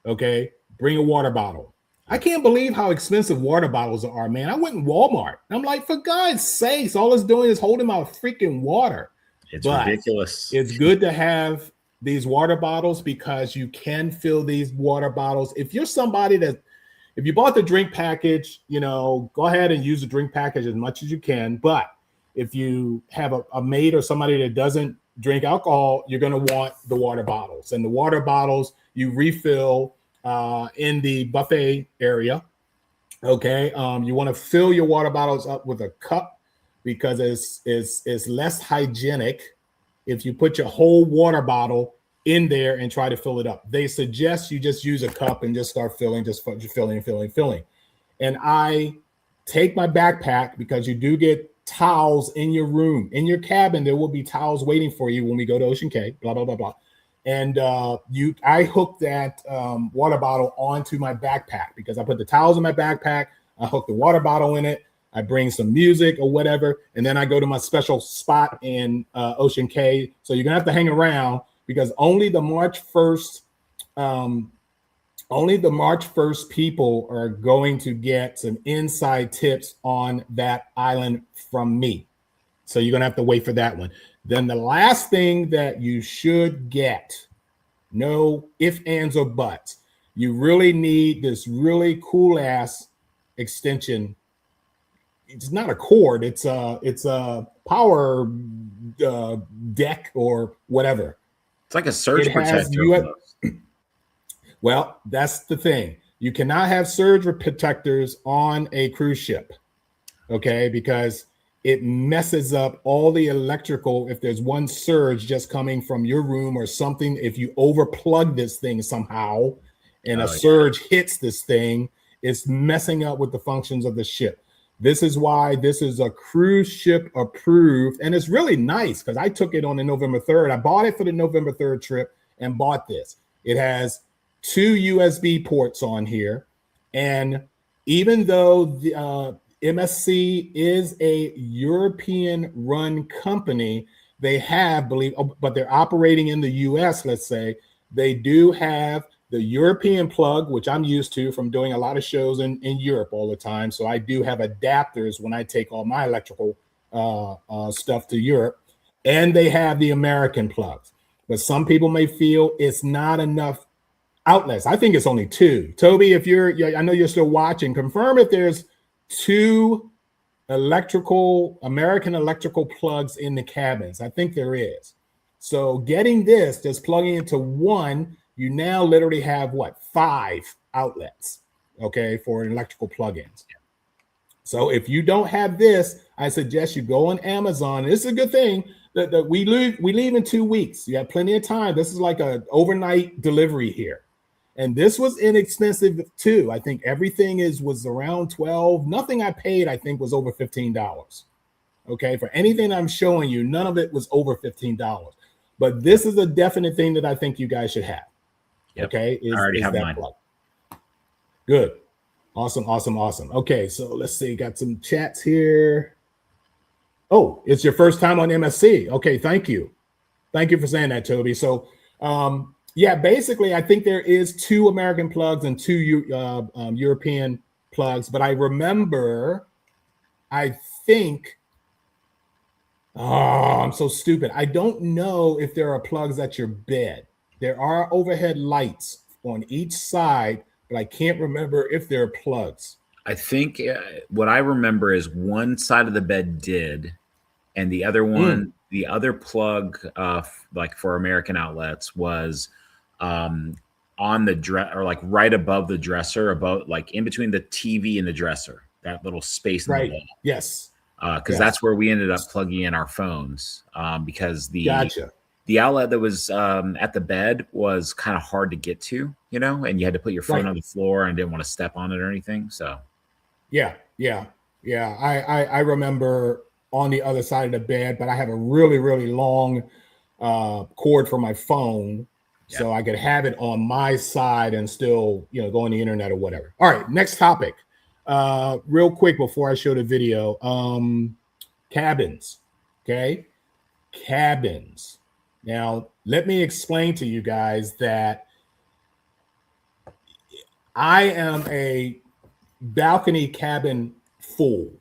Okay. Bring a water bottle. I can't believe how expensive water bottles are, man. I went in Walmart. I'm like, for God's sakes, all it's doing is holding my freaking water. It's ridiculous. It's good to have these water bottles because you can fill these water bottles. If you're somebody if you bought the drink package, go ahead and use the drink package as much as you can. But if you have a mate or somebody that doesn't drink alcohol, you're going to want the water bottles. And the water bottles you refill in the buffet area. Okay. You want to fill your water bottles up with a cup because it's less hygienic if you put your whole water bottle in there and try to fill it up. They suggest you just use a cup and just start filling, filling. And I take my backpack because you do get towels in your room, in your cabin. There will be towels waiting for you when we go to Ocean Cay, blah, blah, blah, blah. And I hook that water bottle onto my backpack because I put the towels in my backpack. I hook the water bottle in it. I bring some music or whatever. And then I go to my special spot in Ocean Cay. So you're going to have to hang around because only the March 1st people are going to get some inside tips on that island from me. So you're going to have to wait for that one. Then the last thing that you should get, no ifs, ands, or buts, you really need this really cool ass extension. It's not a cord. It's a power deck or whatever. It's like a surge protector. Well, that's the thing. You cannot have surge protectors on a cruise ship, okay? Because it messes up all the electrical. If there's one surge just coming from your room or something, if you overplug this thing somehow and a surge hits this thing, it's messing up with the functions of the ship. This is why this is a cruise ship approved. And it's really nice because I took it on the November 3rd. I bought it for the November 3rd trip and bought this. It has 2 USB ports on here. And even though the MSC is a European run company, they have, but they're operating in the US, let's say, they do have the European plug, which I'm used to from doing a lot of shows in Europe all the time. So I do have adapters when I take all my electrical stuff to Europe. And they have the American plugs. But some people may feel it's not enough outlets. I think it's only 2. Toby, if I know you're still watching, confirm if there's 2 American electrical plugs in the cabins. I think there is. So getting this, just plugging into one, you now literally have 5 outlets, okay, for electrical plugins. So if you don't have this, I suggest you go on Amazon. This is a good thing that we leave in 2 weeks. You have plenty of time. This is like an overnight delivery here. And this was inexpensive too. I think everything was around 12. Nothing I paid, I think, was over $15. Okay, for anything I'm showing you, none of it was over $15. But this is a definite thing that I think you guys should have. Yep. Okay, I already have mine. Plug. Good, awesome. Okay, so let's see. Got some chats here. Oh, it's your first time on MSC. Okay, thank you for saying that, Toby. So, yeah, basically, I think there is 2 American plugs and 2 European plugs. But I remember, I think. Oh, I'm so stupid. I don't know if there are plugs at your bed. There are overhead lights on each side, but I can't remember if there are plugs. I think what I remember is one side of the bed did, and the other one, the other plug, like for American outlets, was on the or like right above the dresser, about like in between the TV and the dresser, that little space in the wall. Yes. Because that's where we ended up plugging in our phones, because the outlet that was at the bed was kind of hard to get to, and you had to put your phone on the floor and didn't want to step on it or anything. So, yeah. I remember on the other side of the bed, but I have a really, really long cord for my phone, so I could have it on my side and still, go on the internet or whatever. All right, next topic. Real quick before I show the video, cabins. Okay, cabins. Now, let me explain to you guys that I am a balcony cabin fool.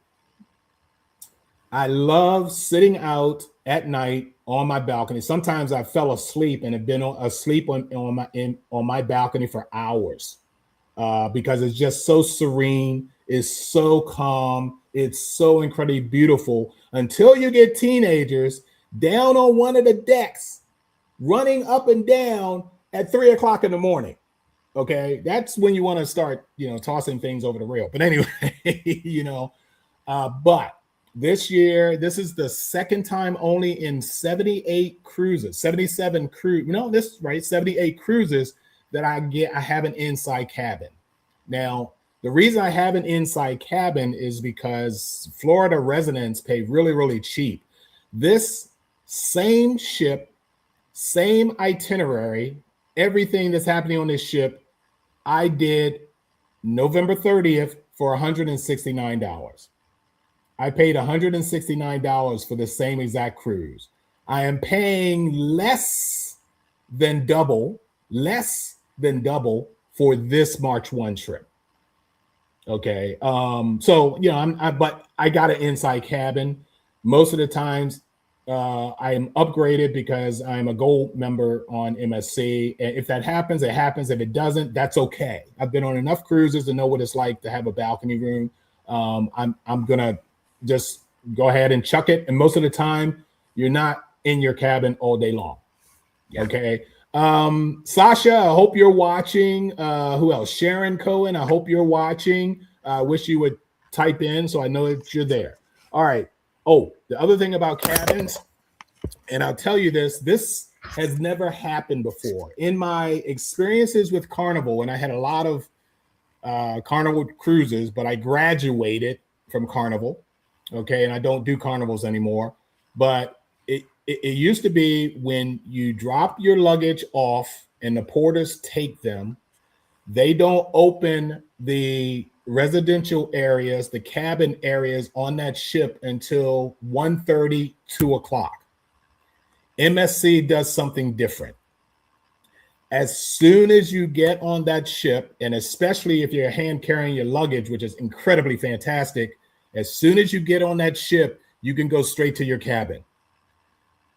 I love sitting out at night on my balcony. Sometimes I fell asleep and have been asleep on my balcony for hours because it's just so serene. It's so calm. It's so incredibly beautiful until you get teenagers down on one of the decks, running up and down at 3 o'clock in the morning. Okay, that's when you want to start, tossing things over the rail. But anyway, but this year, this is the second time only in 78 cruises, 77 cruise. This is right, 78 cruises that I have an inside cabin. Now, the reason I have an inside cabin is because Florida residents pay really, really cheap. This same ship, same itinerary, everything that's happening on this ship, I did November 30th for $169. I paid $169 for the same exact cruise. I am paying less than double for this March 1 trip. Okay. But I got an inside cabin. Most of the times I am upgraded because I'm a gold member on MSC. And if that happens, it happens. If it doesn't, that's okay. I've been on enough cruises to know what it's like to have a balcony room. I'm gonna just go ahead and chuck it. And most of the time, you're not in your cabin all day long. Yeah. Okay. Sasha, I hope you're watching. Who else? Sharon Cohen, I hope you're watching. I wish you would type in so I know that you're there. All right. Oh, the other thing about cabins, and I'll tell you this has never happened before. In my experiences with Carnival, and I had a lot of Carnival cruises, but I graduated from Carnival. Okay. And I don't do Carnivals anymore. But it used to be when you drop your luggage off and the porters take them, they don't open the residential areas, the cabin areas on that ship until 1:30, 2 o'clock. MSC does something different. As soon as you get on that ship, and especially if you're hand carrying your luggage, which is incredibly fantastic, as soon as you get on that ship, you can go straight to your cabin.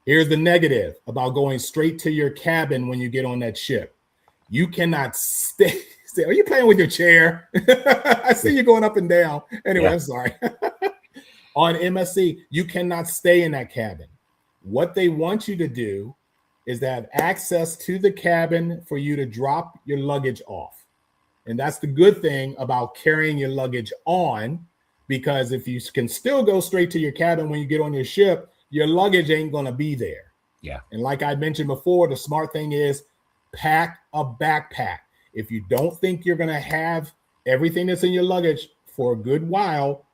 Here's the negative about going straight to your cabin when you get on that ship. You cannot stay. Are you playing with your chair? I see you going up and down. Anyway, yeah. I'm sorry. On MSC, you cannot stay in that cabin. What they want you to do is to have access to the cabin for you to drop your luggage off. And that's the good thing about carrying your luggage on, because if you can still go straight to your cabin when you get on your ship, your luggage ain't going to be there. Yeah. And like I mentioned before, the smart thing is pack a backpack. If you don't think you're going to have everything that's in your luggage for a good while,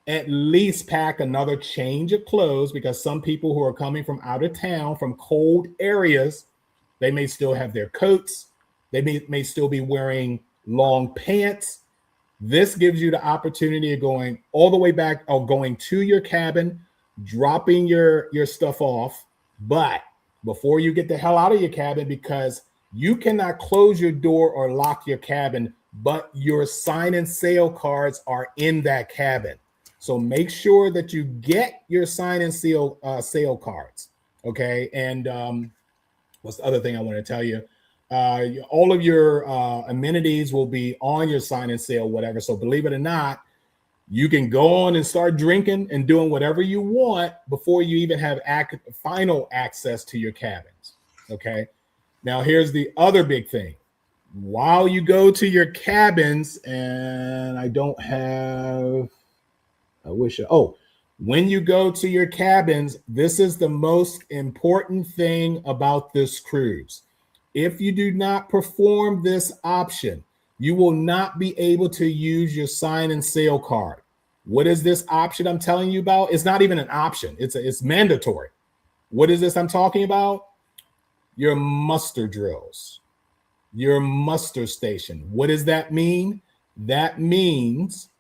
at least pack another change of clothes, because some people who are coming from out of town, from cold areas, they may still have their coats. They may still be wearing long pants. This gives you the opportunity of going all the way back or going to your cabin, dropping your stuff off. But before you get the hell out of your cabin, because you cannot close your door or lock your cabin, but your sign and sail cards are in that cabin. So make sure that you get your sign and sail cards. Okay. And what's the other thing I want to tell you? All of your amenities will be on your sign and sail, whatever. So believe it or not, you can go on and start drinking and doing whatever you want before you even have final access to your cabins. Okay. Now, here's the other big thing. While you go to your cabins, and when you go to your cabins, this is the most important thing about this cruise. If you do not perform this option, you will not be able to use your sign and sail card. What is this option I'm telling you about? It's not even an option. It's mandatory. What is this I'm talking about? Your muster drills, your muster station. What does that mean? That means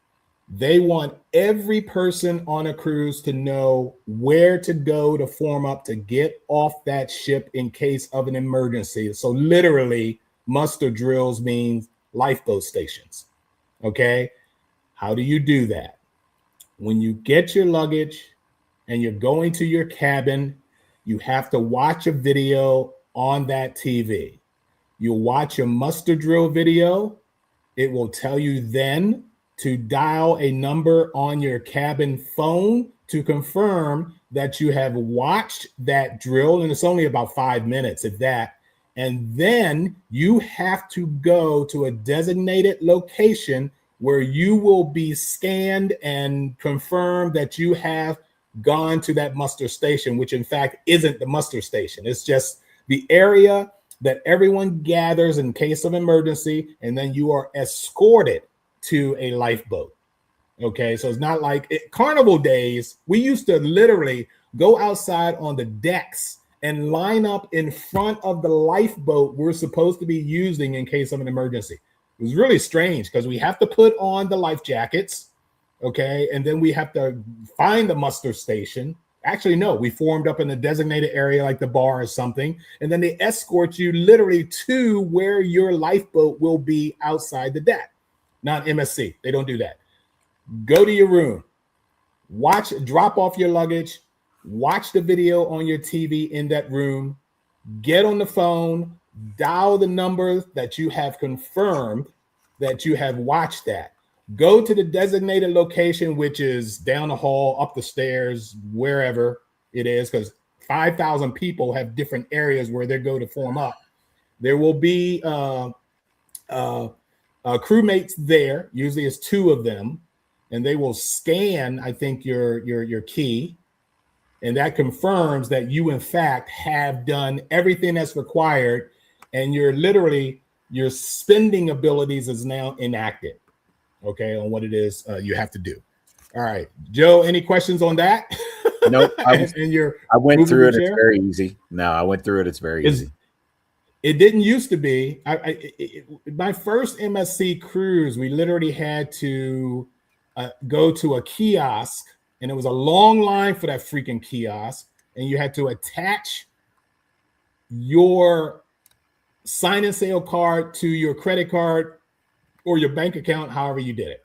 they want every person on a cruise to know where to go to form up to get off that ship in case of an emergency. So literally, muster drills means lifeboat stations. Okay. How do you do that? When you get your luggage and you're going to your cabin, you have to watch a video on that TV. You'll watch your muster drill video. It will tell you then to dial a number on your cabin phone to confirm that you have watched that drill. And it's only about 5 minutes, if that. And then you have to go to a designated location where you will be scanned and confirm that you have gone to that muster station, which in fact isn't the muster station. It's just the area that everyone gathers in case of emergency, and then you are escorted to a lifeboat. Okay, so it's not like Carnival days. We used to literally go outside on the decks and line up in front of the lifeboat we're supposed to be using in case of an emergency. It was really strange because we have to put on the life jackets, okay, and then we have to find the muster station. Actually, no, we formed up in a designated area like the bar or something, and then they escort you literally to where your lifeboat will be outside the deck. Not MSC, they don't do that. Go to your room, drop off your luggage, watch the video on your TV in that room, get on the phone, dial the number that you have confirmed that you have watched that. Go to the designated location, which is down the hall, up the stairs, wherever it is, because 5,000 people have different areas where they go to form up. There will be crewmates there. Usually it's 2 of them, and they will scan, I think, your key, and that confirms that you in fact have done everything that's required, and your spending abilities is now enacted, okay, on what it is you have to do. All right, Joe, any questions on that? Nope. I went through it. It's very easy. No, I went through it. It's very easy. It didn't used to be. My first MSC cruise, we literally had to go to a kiosk, and it was a long line for that freaking kiosk, and you had to attach your sign and sale card to your credit card or your bank account, however you did it.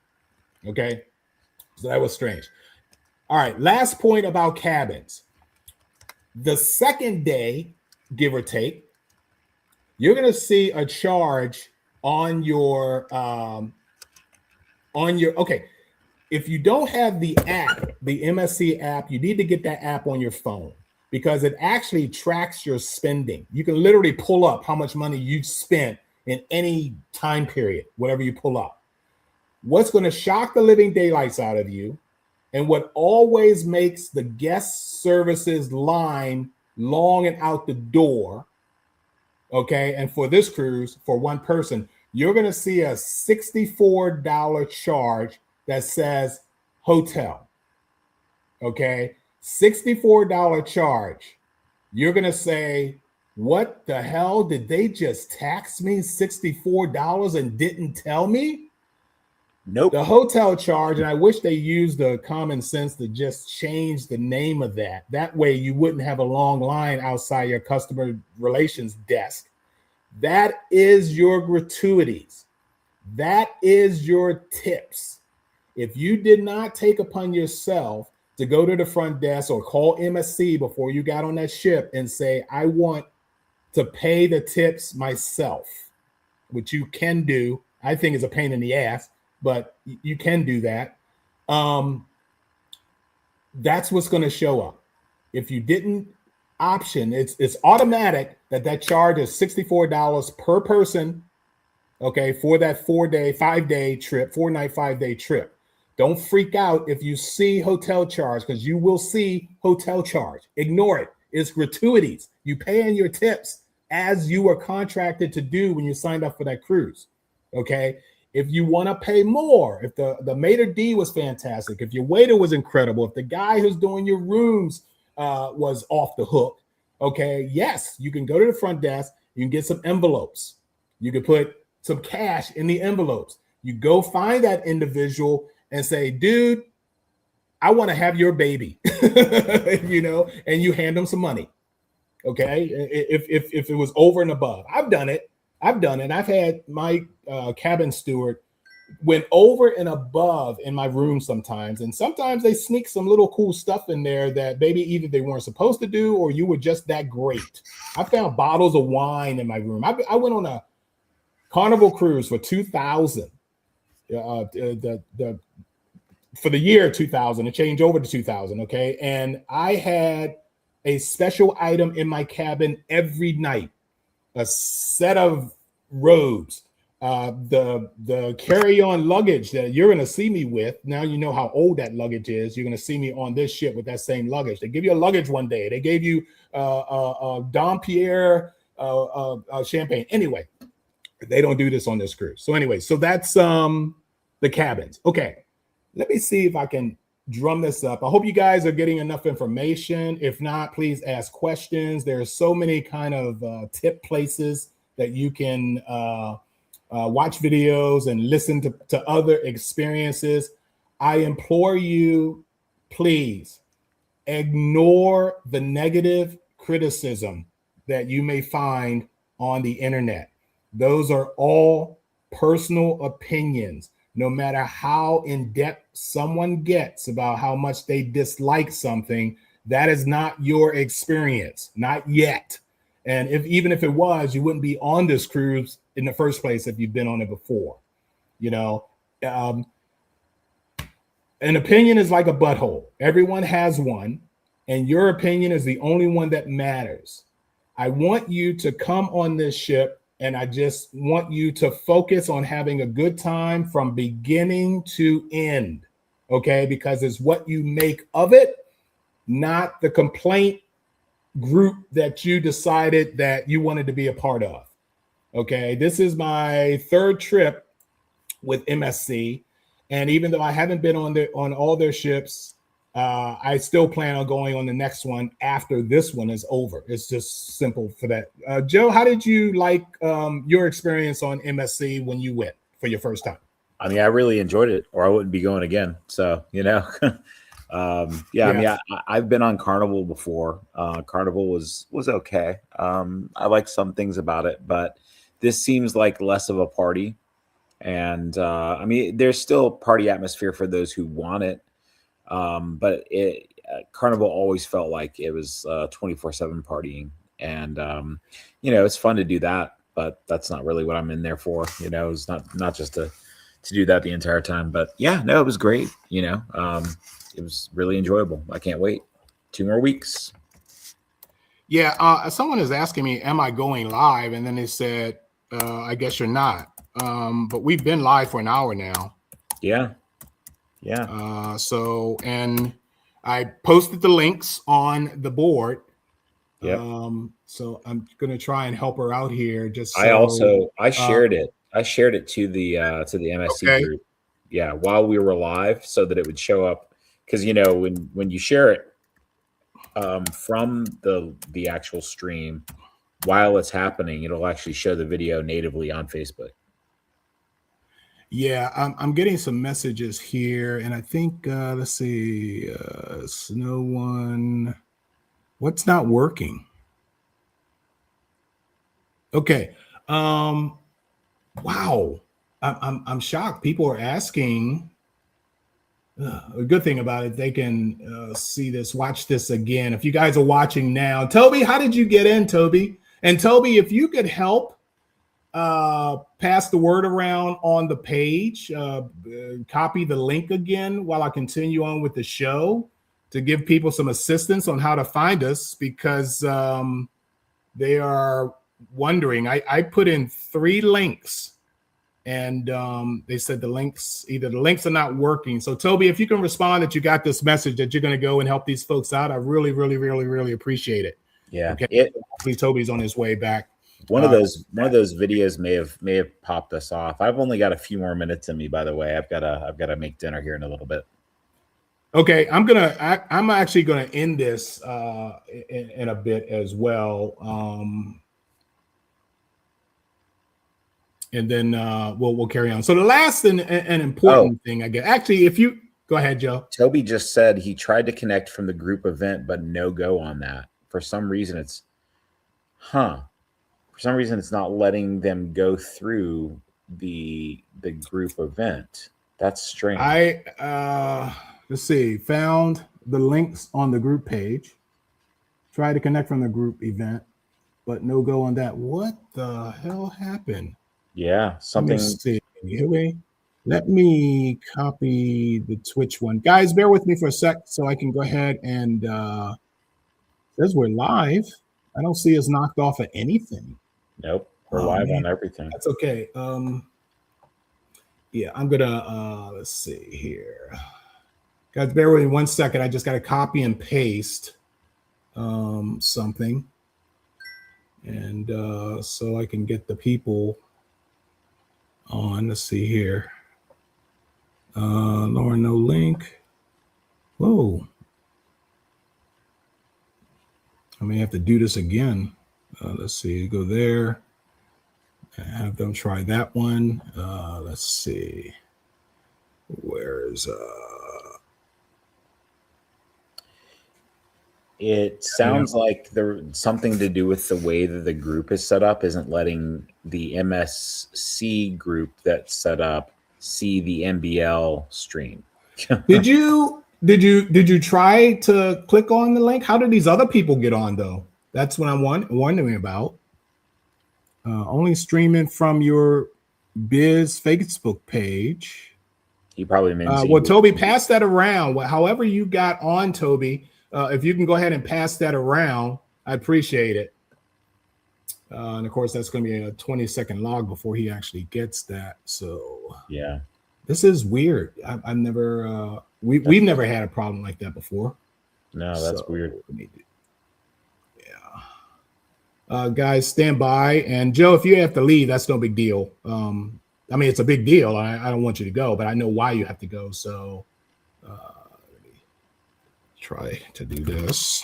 Okay, so that was strange. All right, last point about cabins. The second day, give or take, you're going to see a charge on your okay. If you don't have the app, the MSC app, you need to get that app on your phone, because it actually tracks your spending. You can literally pull up how much money you've spent in any time period, whatever you pull up. What's going to shock the living daylights out of you, and what always makes the guest services line long and out the door, okay, and for this cruise, for one person, you're going to see a $64 charge that says hotel, okay? $64 charge. You're going to say, what the hell? Did they just tax me $64 and didn't tell me? Nope. The hotel charge, and I wish they used the common sense to just change the name of that. That way you wouldn't have a long line outside your customer relations desk. That is your gratuities. That is your tips. If you did not take upon yourself to go to the front desk or call MSC before you got on that ship and say, I want to pay the tips myself, which you can do. I think it's a pain in the ass, but you can do that. That's what's going to show up. If you didn't option, it's automatic that charge is $64 per person, okay, for that 5-day trip, 4-night, 5-day trip. Don't freak out if you see hotel charge, because you will see hotel charge. Ignore it. It's gratuities. You pay in your tips as you were contracted to do when you signed up for that cruise, okay? If you want to pay more, if the maitre d' was fantastic, if your waiter was incredible, if the guy who's doing your rooms was off the hook, okay, yes, you can go to the front desk. You can get some envelopes. You can put some cash in the envelopes. You go find that individual and say, dude, I want to have your baby, you know, and you hand them some money, okay? If it was over and above. I've done it. I've had my cabin steward went over and above in my room sometimes, and sometimes they sneak some little cool stuff in there that maybe either they weren't supposed to do or you were just that great. I found bottles of wine in my room. I went on a Carnival cruise for 2000. For the year 2000, it changed over to 2000, okay? And I had a special item in my cabin every night, a set of robes, the carry-on luggage that you're going to see me with. Now you know how old that luggage is. You're going to see me on this ship with that same luggage. They give you a luggage one day. They gave you Dom Pierre champagne. Anyway, they don't do this on this cruise. So anyway, so that's the cabins. Okay. Let me see if I can drum this up. I hope you guys are getting enough information. If not, please ask questions. There are so many kind of tip places that you can watch videos and listen to other experiences. I implore you, please ignore the negative criticism that you may find on the internet. Those are all personal opinions. No matter how in-depth someone gets about how much they dislike something, that is not your experience, not yet. And even if it was, you wouldn't be on this cruise in the first place if you've been on it before. You know, an opinion is like a butthole. Everyone has one, and your opinion is the only one that matters. I want you to come on this ship And I just want you to focus on having a good time from beginning to end, okay? Because it's what you make of it, not the complaint group that you decided that you wanted to be a part of, okay? This is my third trip with MSC. And even though I haven't been on all their ships, I still plan on going on the next one after this one is over. It's just simple for that. Joe, how did you like your experience on MSC when you went for your first time? I mean, I really enjoyed it, or I wouldn't be going again. So, you know, I mean, I've been on Carnival before. Carnival was okay. I like some things about it, but this seems like less of a party. And I mean, there's still party atmosphere for those who want it. But Carnival always felt like it was 24/7 partying, and you know, it's fun to do that, but that's not really what I'm in there for. You know, it's not just to do that the entire time. But yeah, no, it was great. You know, it was really enjoyable. I can't wait. 2 more weeks. Yeah, someone is asking me, am I going live? And then they said, I guess you're not. But we've been live for an hour now. Yeah. So, and I posted the links on the board. Yeah. So I'm going to try and help her out here. I shared it. I shared it to the MSC group. Yeah. While we were live, so that it would show up. Cause you know, when you share it, from the actual stream, while it's happening, it'll actually show the video natively on Facebook. Yeah, I'm getting some messages here, and I think let's see, Snow One, what's not working? Okay, wow, I'm shocked. People are asking. A good thing about it, they can see this, watch this again. If you guys are watching now, Toby, how did you get in, Toby? And Toby, if you could help pass the word around on the page, copy the link again while I continue on with the show to give people some assistance on how to find us, because they are wondering. I put in 3 links, and they said the links are not working. So Toby, if you can respond that you got this message that you're going to go and help these folks out, I really, really, really, really appreciate it. Yeah. Okay. Hopefully Toby's on his way back. One of those videos may have popped us off. I've only got a few more minutes in me, by the way. I've got to make dinner here in a little bit. Okay, I'm actually gonna end this in a bit as well. And then we'll carry on. So the last and important thing, I guess. Actually, if you go ahead, Joe. Toby just said he tried to connect from the group event, but no go on that. For some reason, it's not letting them go through the group event. That's strange. Let's see. Found the links on the group page. Tried to connect from the group event, but no go on that. What the hell happened? Yeah, something. Let me see. Let me copy the Twitch one. Guys, bear with me for a sec so I can go ahead and says we're live. I don't see us knocked off of anything. Nope. We're live on everything. That's okay. Yeah, I'm gonna let's see here. Guys, bear with me 1 second. I just gotta copy and paste something. And so I can get the people on. Let's see here. Lauren, no link. Whoa. I may have to do this again. Let's see, go there. Have them try that one. Let's see. Where's It sounds like there's something to do with the way that the group is set up isn't letting the MSC group that's set up see the MBL stream. Did you try to click on the link? How did these other people get on though? That's what I'm wondering about. Only streaming from your Biz Facebook page. You probably meant. Well, Toby, pass that around. However you got on, Toby. If you can go ahead and pass that around, I appreciate it. And of course, that's going to be a 20-second log before he actually gets that. So yeah, this is weird. I've never we've never had a problem like that before. No, that's weird. Guys, stand by. And Joe, if you have to leave, that's no big deal. I mean, it's a big deal. I don't want you to go, but I know why you have to go. So let me try to do this.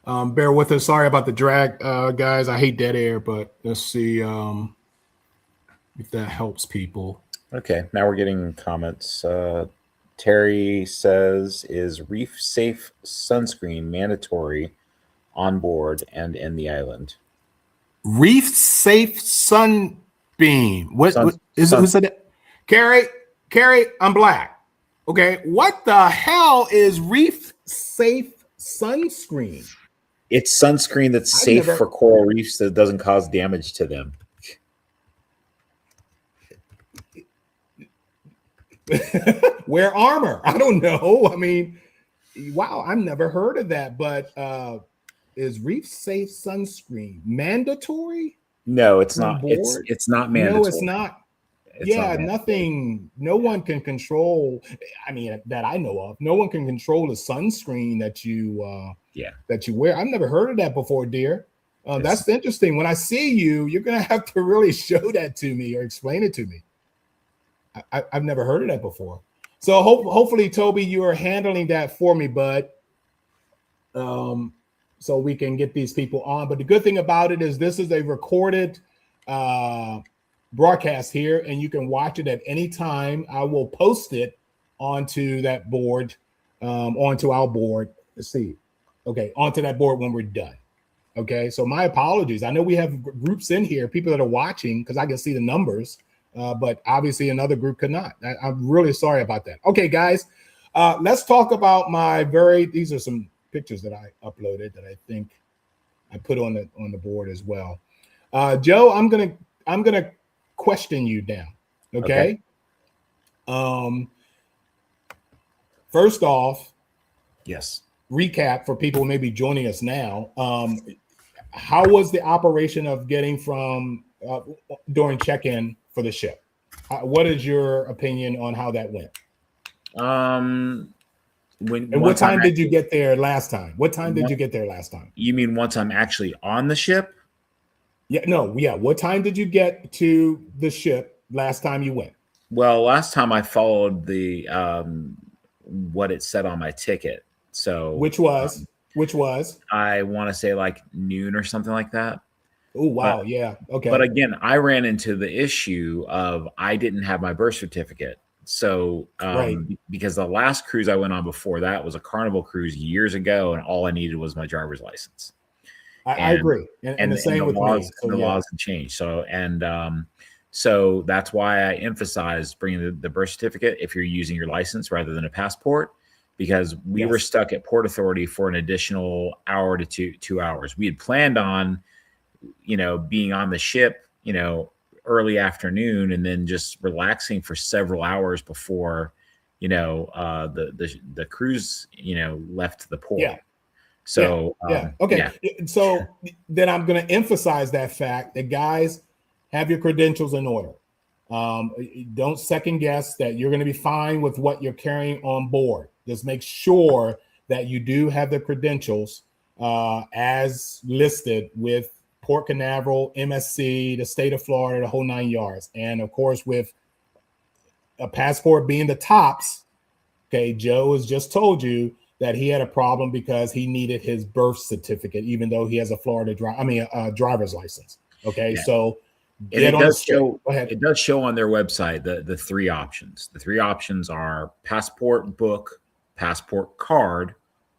Bear with us. Sorry about the drag, guys. I hate dead air, but let's see if that helps people. Okay, now we're getting comments. Terry says, is reef safe sunscreen mandatory on board and in the island? Reef safe sunbeam. What is it? Who said that? Carrie, I'm black. Okay, what the hell is reef safe sunscreen? It's sunscreen that's safe for coral reefs that doesn't cause damage to them. Wear armor. I don't know. I mean, wow, I've never heard of that. But is reef safe sunscreen mandatory? No, it's not. It's not mandatory. No, it's not. Nothing. No one can control. I mean, that I know of, no one can control the sunscreen that you wear. I've never heard of that before, dear. That's interesting. When I see you, you're gonna have to really show that to me or explain it to me. I've never heard of that before. So hopefully, Toby, you are handling that for me, bud. So we can get these people on. But the good thing about it is this is a recorded broadcast here, and you can watch it at any time. I will post it onto that board, onto our board. Let's see. Okay, onto that board when we're done. Okay, so my apologies. I know we have groups in here, people that are watching, because I can see the numbers. But obviously another group could not. I'm really sorry about that. Okay, guys, let's talk about these are some pictures that I uploaded that I think I put on the board as well. Joe, I'm gonna question you now. Okay. First off, yes. Recap for people maybe joining us now. How was the operation of getting from during check-in for the ship? What is your opinion on how that went? What time did you get there last time? What time did you get there last time? You mean once I'm actually on the ship? Yeah, no, yeah. What time did you get to the ship last time you went? Well, last time I followed the what it said on my ticket. So which was I want to say like noon or something like that. Oh, wow. Yeah. Okay. But again, I ran into the issue of I didn't have my birth certificate. So because the last cruise I went on before that was a Carnival cruise years ago, and all I needed was my driver's license. I agree. And the same with me. So the laws have changed. So that's why I emphasized bringing the birth certificate if you're using your license rather than a passport, because we were stuck at Port Authority for an additional hour to 2 hours. We had planned on, being on the ship, early afternoon and then just relaxing for several hours before, the cruise, left the port. Yeah. So, okay. Yeah. So then I'm going to emphasize that fact that guys, have your credentials in order. Don't second guess that you're going to be fine with what you're carrying on board. Just make sure that you do have the credentials as listed with Port Canaveral, MSC, the state of Florida, the whole 9 yards. And of course, with a passport being the tops, okay, Joe has just told you that he had a problem because he needed his birth certificate, even though he has a driver's license. Okay, so it does show. It does show on their website the three options. The three options are passport book, passport card,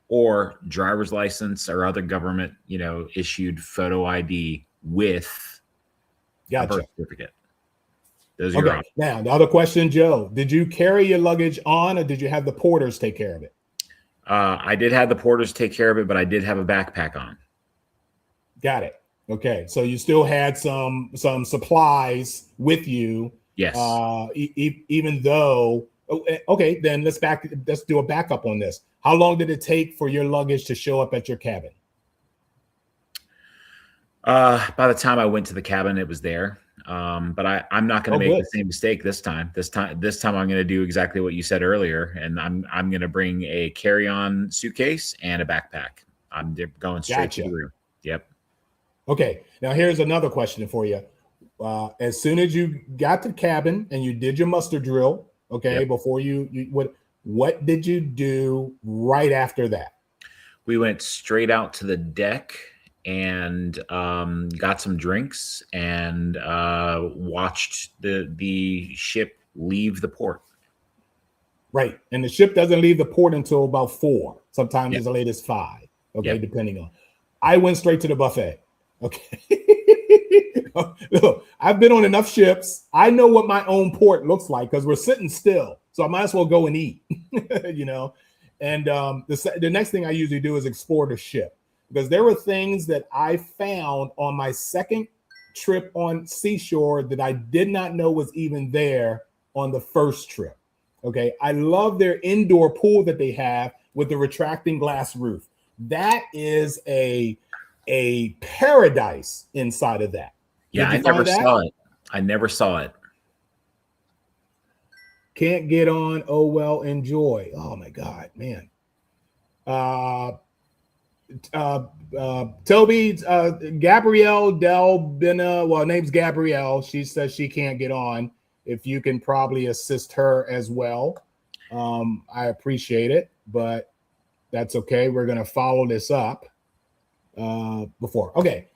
or driver's license or other government, issued photo ID with a birth certificate. Those are your options. Now, the other question, Joe, did you carry your luggage on or did you have the porters take care of it? I did have the porters take care of it, but I did have a backpack on. Got it. Okay. So you still had some supplies with you. Yes. Even though Okay, then let's do a backup on this. How long did it take for your luggage to show up at your cabin? By the time I went to the cabin, it was there. But I'm not going to make the same mistake this time. This time I'm going to do exactly what you said earlier, and I'm going to bring a carry-on suitcase and a backpack. I'm going straight to the room. Yep. Okay. Now here's another question for you. As soon as you got to the cabin and you did your muster drill, okay, before what did you do right after that? We went straight out to the deck and got some drinks and watched the ship leave the port. Right. And the ship doesn't leave the port until about 4, sometimes as late as 5, okay, depending on. I went straight to the buffet. Okay. Look, I've been on enough ships. I know what my own port looks like because we're sitting still. So I might as well go and eat, you know. And the next thing I usually do is explore the ship, because there were things that I found on my second trip on Seashore that I did not know was even there on the first trip. Okay. I love their indoor pool that they have with the retracting glass roof. That is a paradise inside of that. Yeah, I never saw it. I never saw it. Can't get on. Oh, well, enjoy. Oh, my God, man. Toby, Gabrielle Delbina, well, her name's Gabrielle. She says she can't get on. If you can probably assist her as well. I appreciate it, but that's okay. We're going to follow this up before. Okay.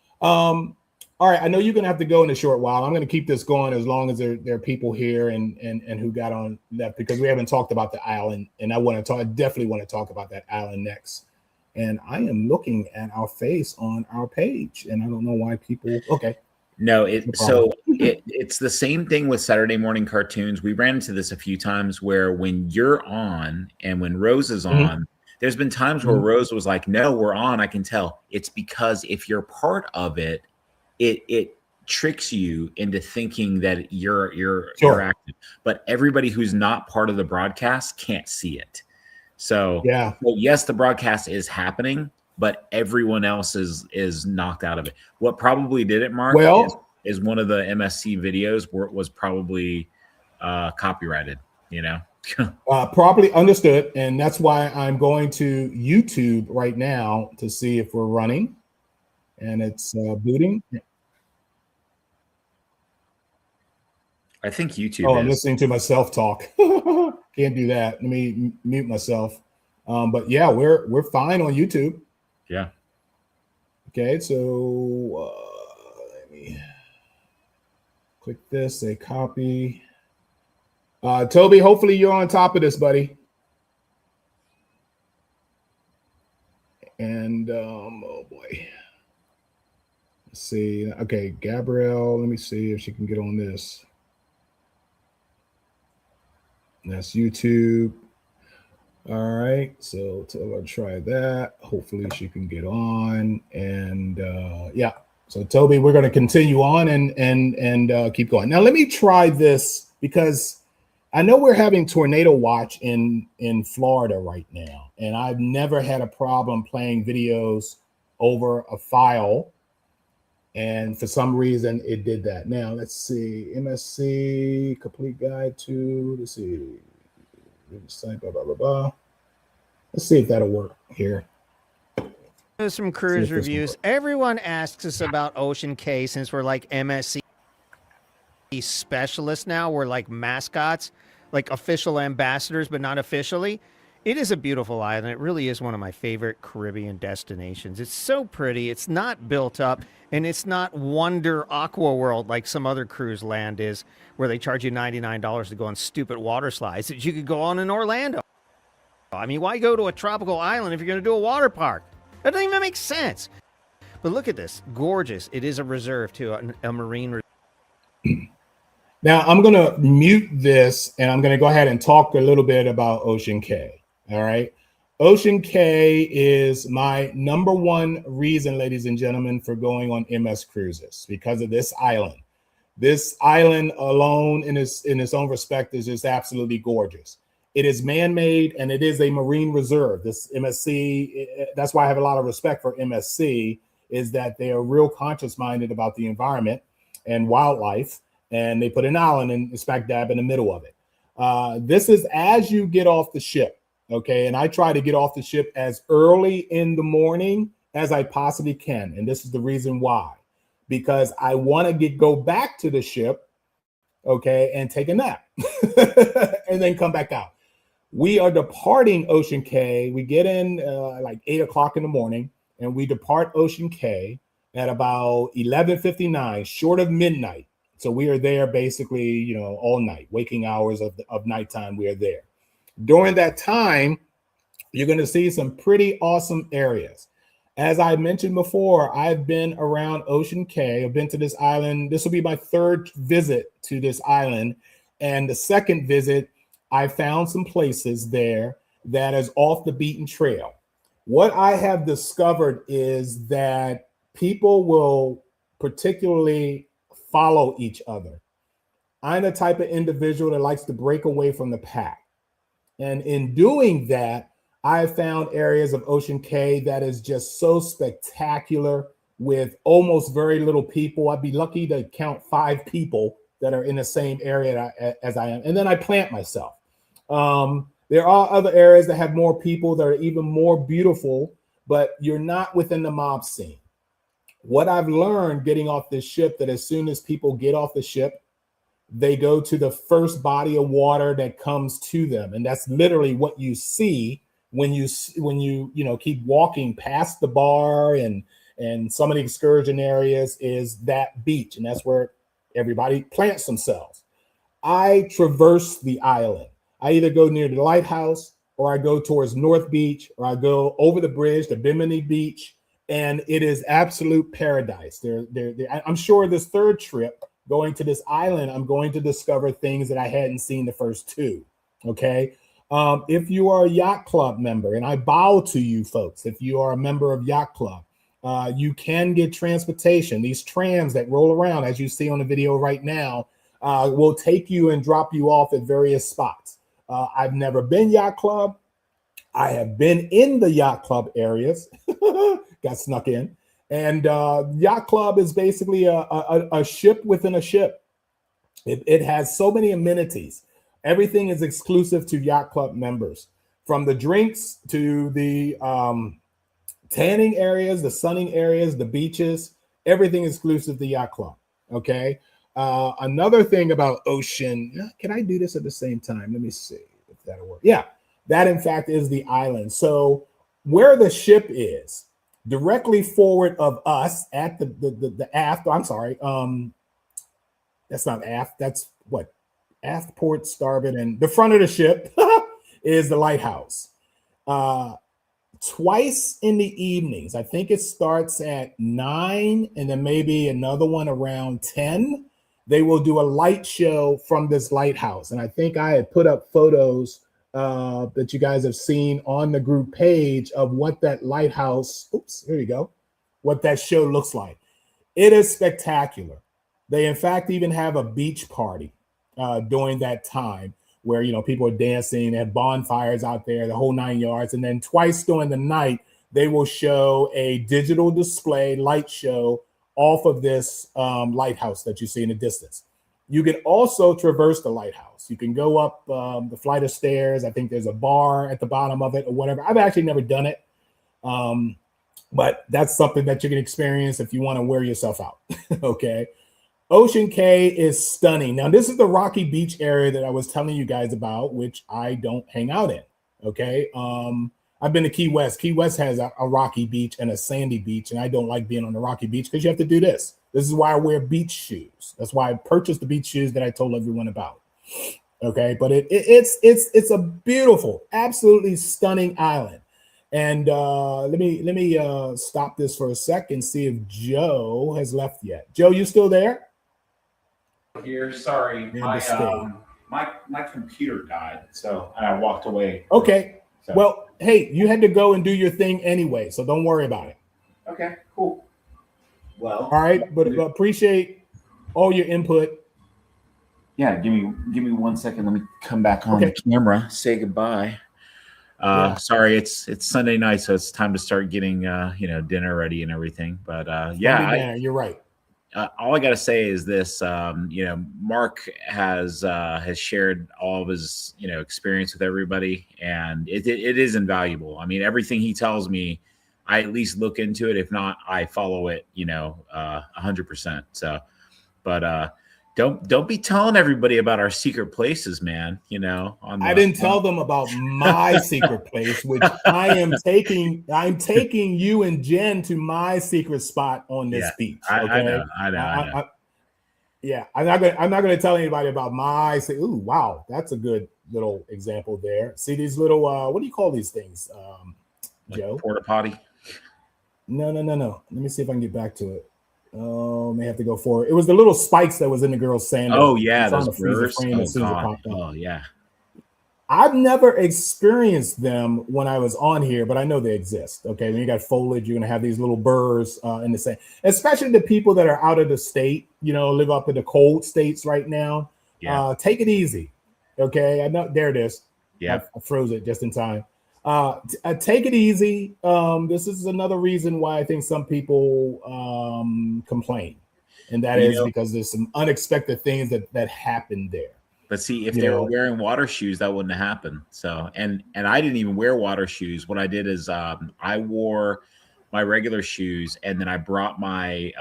All right. I know you're going to have to go in a short while. I'm going to keep this going as long as there are people here and who got on left, because we haven't talked about the island, and I definitely want to talk about that island next. And I am looking at our face on our page, and I don't know why people. Okay. No, it's the same thing with Saturday morning cartoons. We ran into this a few times where when you're on and when Rose is on, there's been times where Rose was like, no, we're on. I can tell. It's because if you're part of it, it tricks you into thinking that you're active, but everybody who's not part of the broadcast can't see it. So yes, the broadcast is happening, but everyone else is knocked out of it. What probably did it, Mark, is one of the MSC videos where it was probably copyrighted, you know. Properly understood, and that's why I'm going to YouTube right now to see if we're running, and it's booting. I think YouTube. I'm listening to myself talk. Can't do that. Let me mute myself. But yeah, we're fine on YouTube. Yeah. Okay, so let me click this. Say copy. Toby, hopefully you're on top of this, buddy. And oh boy. Let's see. Okay, Gabrielle. Let me see if she can get on this. That's YouTube. All right, so tell her to try that. Hopefully she can get on. And yeah, so Toby, we're going to continue on and keep going. Now let me try this, because I know we're having tornado watch in Florida right now, and I've never had a problem playing videos over a file. And for some reason, it did that. Now, let's see. MSC, complete guide to, let's see. Blah, blah, blah, blah. Let's see if that'll work here. Some cruise reviews. Everyone asks us about Ocean K, since we're like MSC specialists now. We're like mascots, like official ambassadors, but not officially. It is a beautiful island. It really is one of my favorite Caribbean destinations. It's so pretty. It's not built up, and it's not Wonder Aqua World like some other cruise land is, where they charge you $99 to go on stupid water slides that you could go on in Orlando. I mean, why go to a tropical island if you're going to do a water park? That doesn't even make sense. But look at this. Gorgeous. It is a reserve, too, a marine reserve. Now, I'm going to mute this, and I'm going to go ahead and talk a little bit about Ocean K. All right. Ocean K is my number one reason, ladies and gentlemen, for going on MS Cruises, because of this island. This island alone in its own respect is just absolutely gorgeous. It is man-made and it is a marine reserve. This MSC, that's why I have a lot of respect for MSC, is that they are real conscious-minded about the environment and wildlife, and they put an island in smack dab in the middle of it. This is as you get off the ship, okay? And I try to get off the ship as early in the morning as I possibly can, and this is the reason why. Because I want to go back to the ship, okay, and take a nap and then come back out. We are departing Ocean Cay. We get in like 8 o'clock in the morning, and we depart Ocean Cay at about 11:59, short of midnight. So we are there basically, you know, all night, waking hours of nighttime. We are there. During that time, you're going to see some pretty awesome areas. As I mentioned before, I've been around Ocean Cay. I've been to this island. This will be my third visit to this island. And the second visit, I found some places there that is off the beaten trail. What I have discovered is that people will particularly follow each other. I'm the type of individual that likes to break away from the pack. And in doing that, I found areas of Ocean Cay that is just so spectacular with almost very little people. I'd be lucky to count 5 people that are in the same area as I am. And then I plant myself. There are other areas that have more people that are even more beautiful, but you're not within the mob scene. What I've learned getting off this ship, that as soon as people get off the ship, they go to the first body of water that comes to them. And that's literally what you see when you keep walking past the bar and some of the excursion areas is that beach, and that's where everybody plants themselves. I traverse the island. I either go near the lighthouse, or I go towards North Beach, or I go over the bridge to Bimini Beach, and it is absolute paradise. I'm sure this third trip going to this island, I'm going to discover things that I hadn't seen the first 2. Okay. If you are a yacht club member, and I bow to you folks, if you are a member of yacht club, you can get transportation. These trams that roll around, as you see on the video right now, will take you and drop you off at various spots. I've never been yacht club. I have been in the yacht club areas, got snuck in. And yacht club is basically a ship within a ship. It has so many amenities. Everything is exclusive to yacht club members, from the drinks to the tanning areas, the sunning areas, the beaches, everything exclusive to yacht club. Okay. Another thing about Ocean, can I do this at the same time? Let me see if that'll work. Yeah, that in fact is the island. So where the ship is, directly forward of us at the aft, I'm sorry, that's not aft, that's what? Aft, port, starboard, and the front of the ship is the lighthouse. Twice in the evenings, I think it starts at 9 and then maybe another one around 10, they will do a light show from this lighthouse. And I think I had put up photos that you guys have seen on the group page of what that lighthouse, here you go, what that show looks like. It is spectacular. They in fact even have a beach party during that time where, you know, people are dancing, they have bonfires out there, the whole 9 yards. And then twice during the night, they will show a digital display light show off of this lighthouse that you see in the distance. You can also traverse the lighthouse. You can go up the flight of stairs. I think there's a bar at the bottom of it or whatever. I've actually never done it. But that's something that you can experience if you want to wear yourself out. Okay. Ocean Cay is stunning. Now, this is the Rocky Beach area that I was telling you guys about, which I don't hang out in. Okay. I've been to Key West. Key West has a rocky beach and a sandy beach, and I don't like being on the rocky beach because you have to do this. This is why I wear beach shoes. That's why I purchased the beach shoes that I told everyone about. Okay, but it's a beautiful, absolutely stunning island. And let me stop this for a second, see if Joe has left yet. Joe, you still there? Here, sorry, my computer died, so I walked away. Okay. So. Well, hey, you had to go and do your thing anyway, so don't worry about it. Okay, cool. Well, all right, but appreciate all your input. Yeah, give me 1 second. Let me come back on the camera. Say goodbye. Sorry, it's Sunday night, so it's time to start getting dinner ready and everything. But you're right. All I got to say is this: Mark has shared all of his experience with everybody, and it is invaluable. I mean, everything he tells me, I at least look into it. If not, I follow it. 100%. So, but don't be telling everybody about our secret places, man. I didn't tell them about my secret place, which I'm taking you and Jen to my secret spot on this beach. Okay, I know. I'm not going to tell anybody about my. Ooh, wow, that's a good little example there. See these little what do you call these things, Joe? Porta potty. No. Let me see if I can get back to it. Oh, may have to go forward. It was the little spikes that was in the girl's sandal. Oh yeah, those burrs. Oh yeah. I've never experienced them when I was on here, but I know they exist. Okay, when you got foliage, you're gonna have these little burrs in the sand, especially the people that are out of the state. Live up in the cold states right now. Yeah. Take it easy. Okay, I know there it is. Yeah, I froze it just in time. Take it easy. This is another reason why I think some people complain, and that is because there's some unexpected things that happen there. But see, if they were wearing water shoes, that wouldn't have happened. So, and I didn't even wear water shoes. What I did is I wore my regular shoes, and then I brought my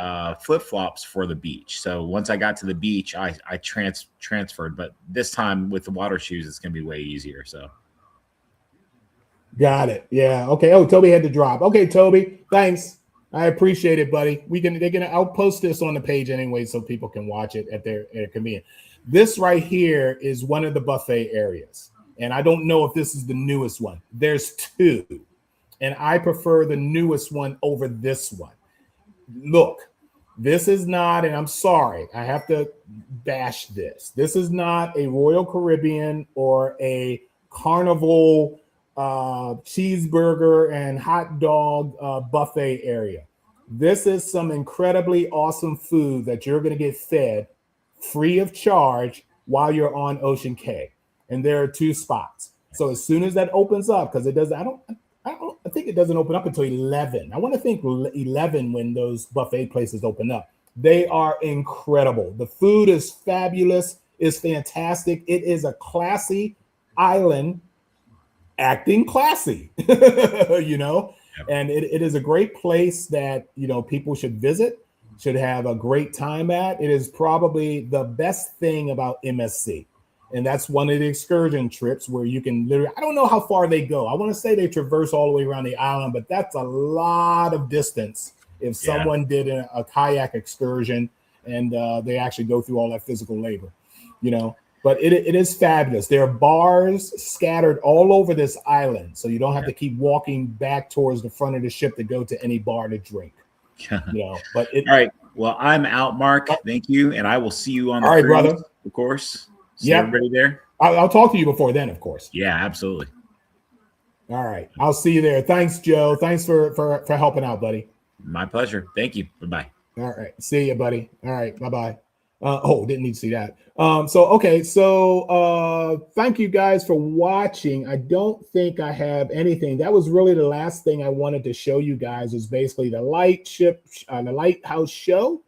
flip-flops for the beach. So once I got to the beach, I transferred. But this time with the water shoes, it's going to be way easier. So. Got it. Yeah. Okay. Oh, Toby had to drop. Okay, Toby. Thanks. I appreciate it, buddy. I'll post this on the page anyway, so people can watch it at their convenience. This right here is one of the buffet areas, and I don't know if this is the newest one. There's two, and I prefer the newest one over this one. Look, this is not, and I'm sorry, I have to bash this. This is not a Royal Caribbean or a Carnival cheeseburger and hot dog buffet area. This is some incredibly awesome food that you're going to get fed free of charge while you're on Ocean Cay, and there are two spots. So as soon as that opens up, because it does, I think it doesn't open up until 11. I want to think 11 when those buffet places open up. They are incredible. The food is fabulous. It's fantastic. It is a classy island acting classy, and it is a great place that, people should visit, should have a great time at. It is probably the best thing about MSC. And that's one of the excursion trips where you can literally, I don't know how far they go. I want to say they traverse all the way around the island, but that's a lot of distance if someone did a kayak excursion and they actually go through all that physical labor, But it is fabulous. There are bars scattered all over this island, so you don't have to keep walking back towards the front of the ship to go to any bar to drink. But all right. Well, I'm out, Mark. Thank you, and I will see you on the cruise, brother. Of course. See everybody there. I'll talk to you before then, of course. Yeah, absolutely. All right. I'll see you there. Thanks, Joe. Thanks for helping out, buddy. My pleasure. Thank you. Bye-bye. All right. See you, buddy. All right. Bye-bye. Didn't need to see that. So thank you guys for watching. I don't think I have anything. That was really the last thing I wanted to show you guys, is basically the lighthouse show.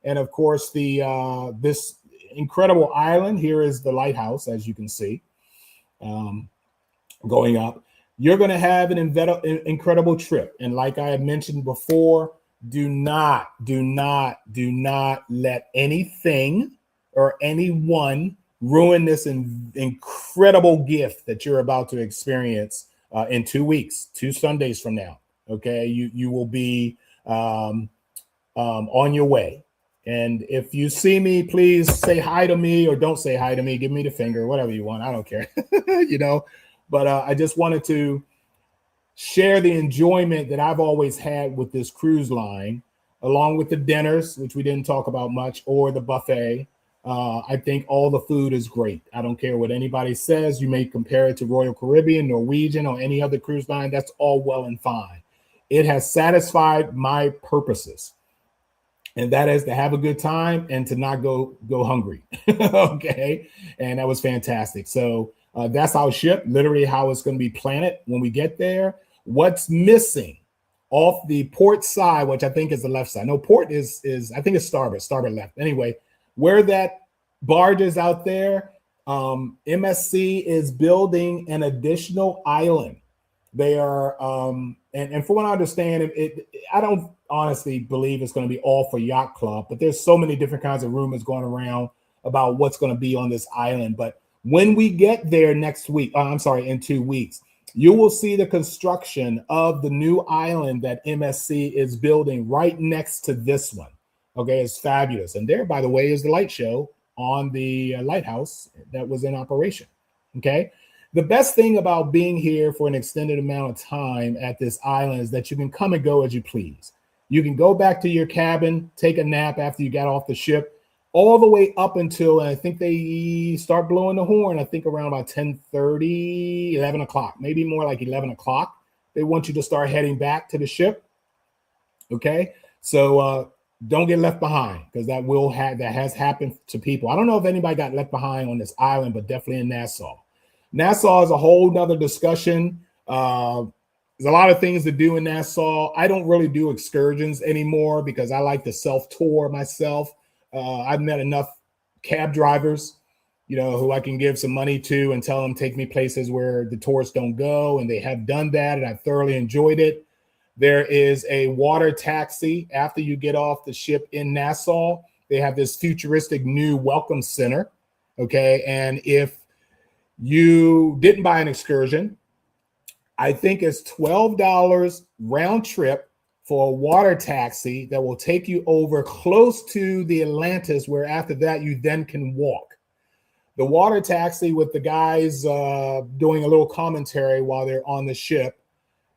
And of course, this incredible island. Here is the lighthouse, as you can see, going up. You're going to have an incredible trip. And like I had mentioned before, do not let anything or anyone ruin this incredible gift that you're about to experience in 2 weeks, 2 Sundays from now. Okay, you will be on your way. And if you see me, please say hi to me, or don't say hi to me. Give me the finger, whatever you want. I don't care, But I just wanted to share the enjoyment that I've always had with this cruise line, along with the dinners, which we didn't talk about much, or the buffet. I think all the food is great. I don't care what anybody says. You may compare it to Royal Caribbean, Norwegian, or any other cruise line. That's all well and fine. It has satisfied my purposes. and that is to have a good time and to not go hungry. Okay, and that was fantastic. So that's our ship, literally how it's going to be planted when we get there. What's missing off the port side, which I think is the left side. No, port is I think it's starboard left. Anyway, where that barge is out there, MSC is building an additional island. They are, and from what I understand, I don't honestly believe it's going to be all for Yacht Club, but there's so many different kinds of rumors going around about what's going to be on this island. But when we get there next week, in 2 weeks, you will see the construction of the new island that MSC is building right next to this one. Okay, it's fabulous. And there, by the way, is the light show on the lighthouse that was in operation. Okay. The best thing about being here for an extended amount of time at this island is that you can come and go as you please. You can go back to your cabin, take a nap after you got off the ship, all the way up until, and I think they start blowing the horn, I think around about 10:30, 11 o'clock, maybe more like 11 o'clock. They want you to start heading back to the ship. Okay. So don't get left behind, because that has happened to people. I don't know if anybody got left behind on this island, but definitely in Nassau. Nassau is a whole nother discussion. There's a lot of things to do in Nassau. I don't really do excursions anymore because I like to self-tour myself. I've met enough cab drivers, who I can give some money to and tell them take me places where the tourists don't go, and they have done that, and I've thoroughly enjoyed it. There is a water taxi after you get off the ship in Nassau. They have this futuristic new welcome center. Okay, and if you didn't buy an excursion, I think it's $12 round trip for a water taxi that will take you over close to the Atlantis, where after that you then can walk. The water taxi, with the guys doing a little commentary while they're on the ship,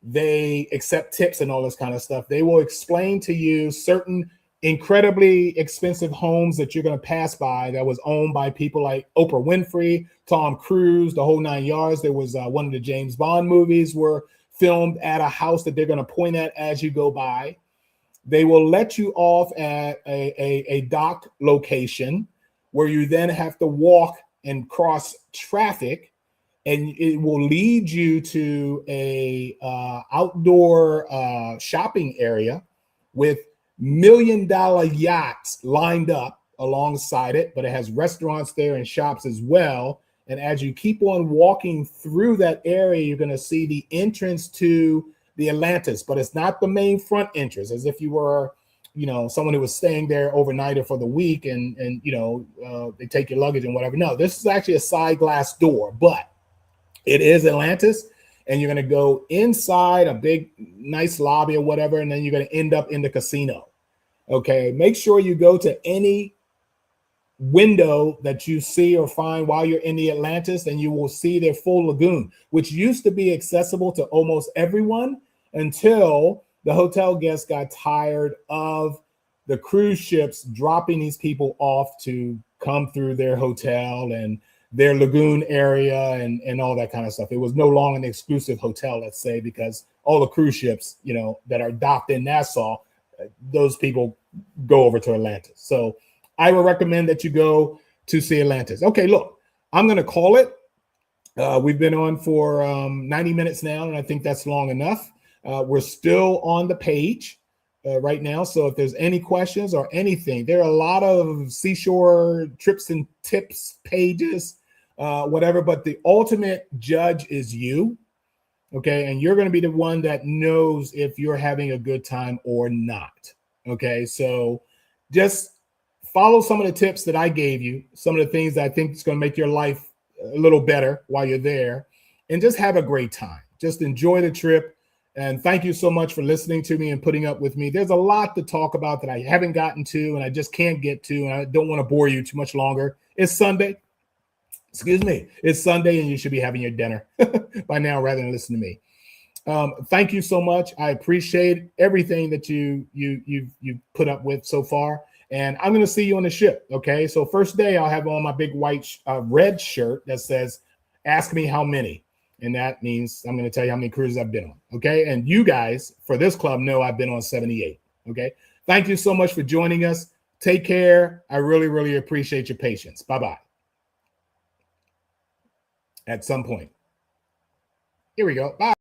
they accept tips and all this kind of stuff. They will explain to you certain incredibly expensive homes that you're going to pass by that was owned by people like Oprah Winfrey, Tom Cruise, the whole 9 yards. There was one of the James Bond movies were filmed at a house that they're going to point at as you go by. They will let you off at a dock location where you then have to walk and cross traffic, and it will lead you to a outdoor shopping area with $1 million yachts lined up alongside it, but it has restaurants there and shops as well. And as you keep on walking through that area, you're going to see the entrance to the Atlantis, but it's not the main front entrance, as if you were, someone who was staying there overnight or for the week, and they take your luggage and whatever. No, this is actually a side glass door, but it is Atlantis, and you're going to go inside a big, nice lobby or whatever, and then you're going to end up in the casino. Okay, make sure you go to any window that you see or find while you're in the Atlantis, and you will see their full lagoon, which used to be accessible to almost everyone until the hotel guests got tired of the cruise ships dropping these people off to come through their hotel and their lagoon area and all that kind of stuff. It was no longer an exclusive hotel, let's say, because all the cruise ships, that are docked in Nassau, those people go over to Atlantis. So I would recommend that you go to see Atlantis. Okay, look, I'm going to call it. We've been on for 90 minutes now, and I think that's long enough. We're still on the page right now. So if there's any questions or anything, there are a lot of Seashore trips and tips pages, whatever, but the ultimate judge is you. Okay, and you're going to be the one that knows if you're having a good time or not. Okay, so just follow some of the tips that I gave you, some of the things that I think is going to make your life a little better while you're there, and just have a great time. Just enjoy the trip. And thank you so much for listening to me and putting up with me. There's a lot to talk about that I haven't gotten to and I just can't get to, and I don't want to bore you too much longer. It's Sunday. Excuse me. It's Sunday, and you should be having your dinner by now rather than listen to me. Thank you so much. I appreciate everything that you've put up with so far. And I'm going to see you on the ship. Okay. So first day I'll have on my big white red shirt that says, ask me how many. And that means I'm going to tell you how many cruises I've been on. Okay. And you guys for this club know I've been on 78. Okay. Thank you so much for joining us. Take care. I really, really appreciate your patience. Bye-bye. At some point. Here we go. Bye.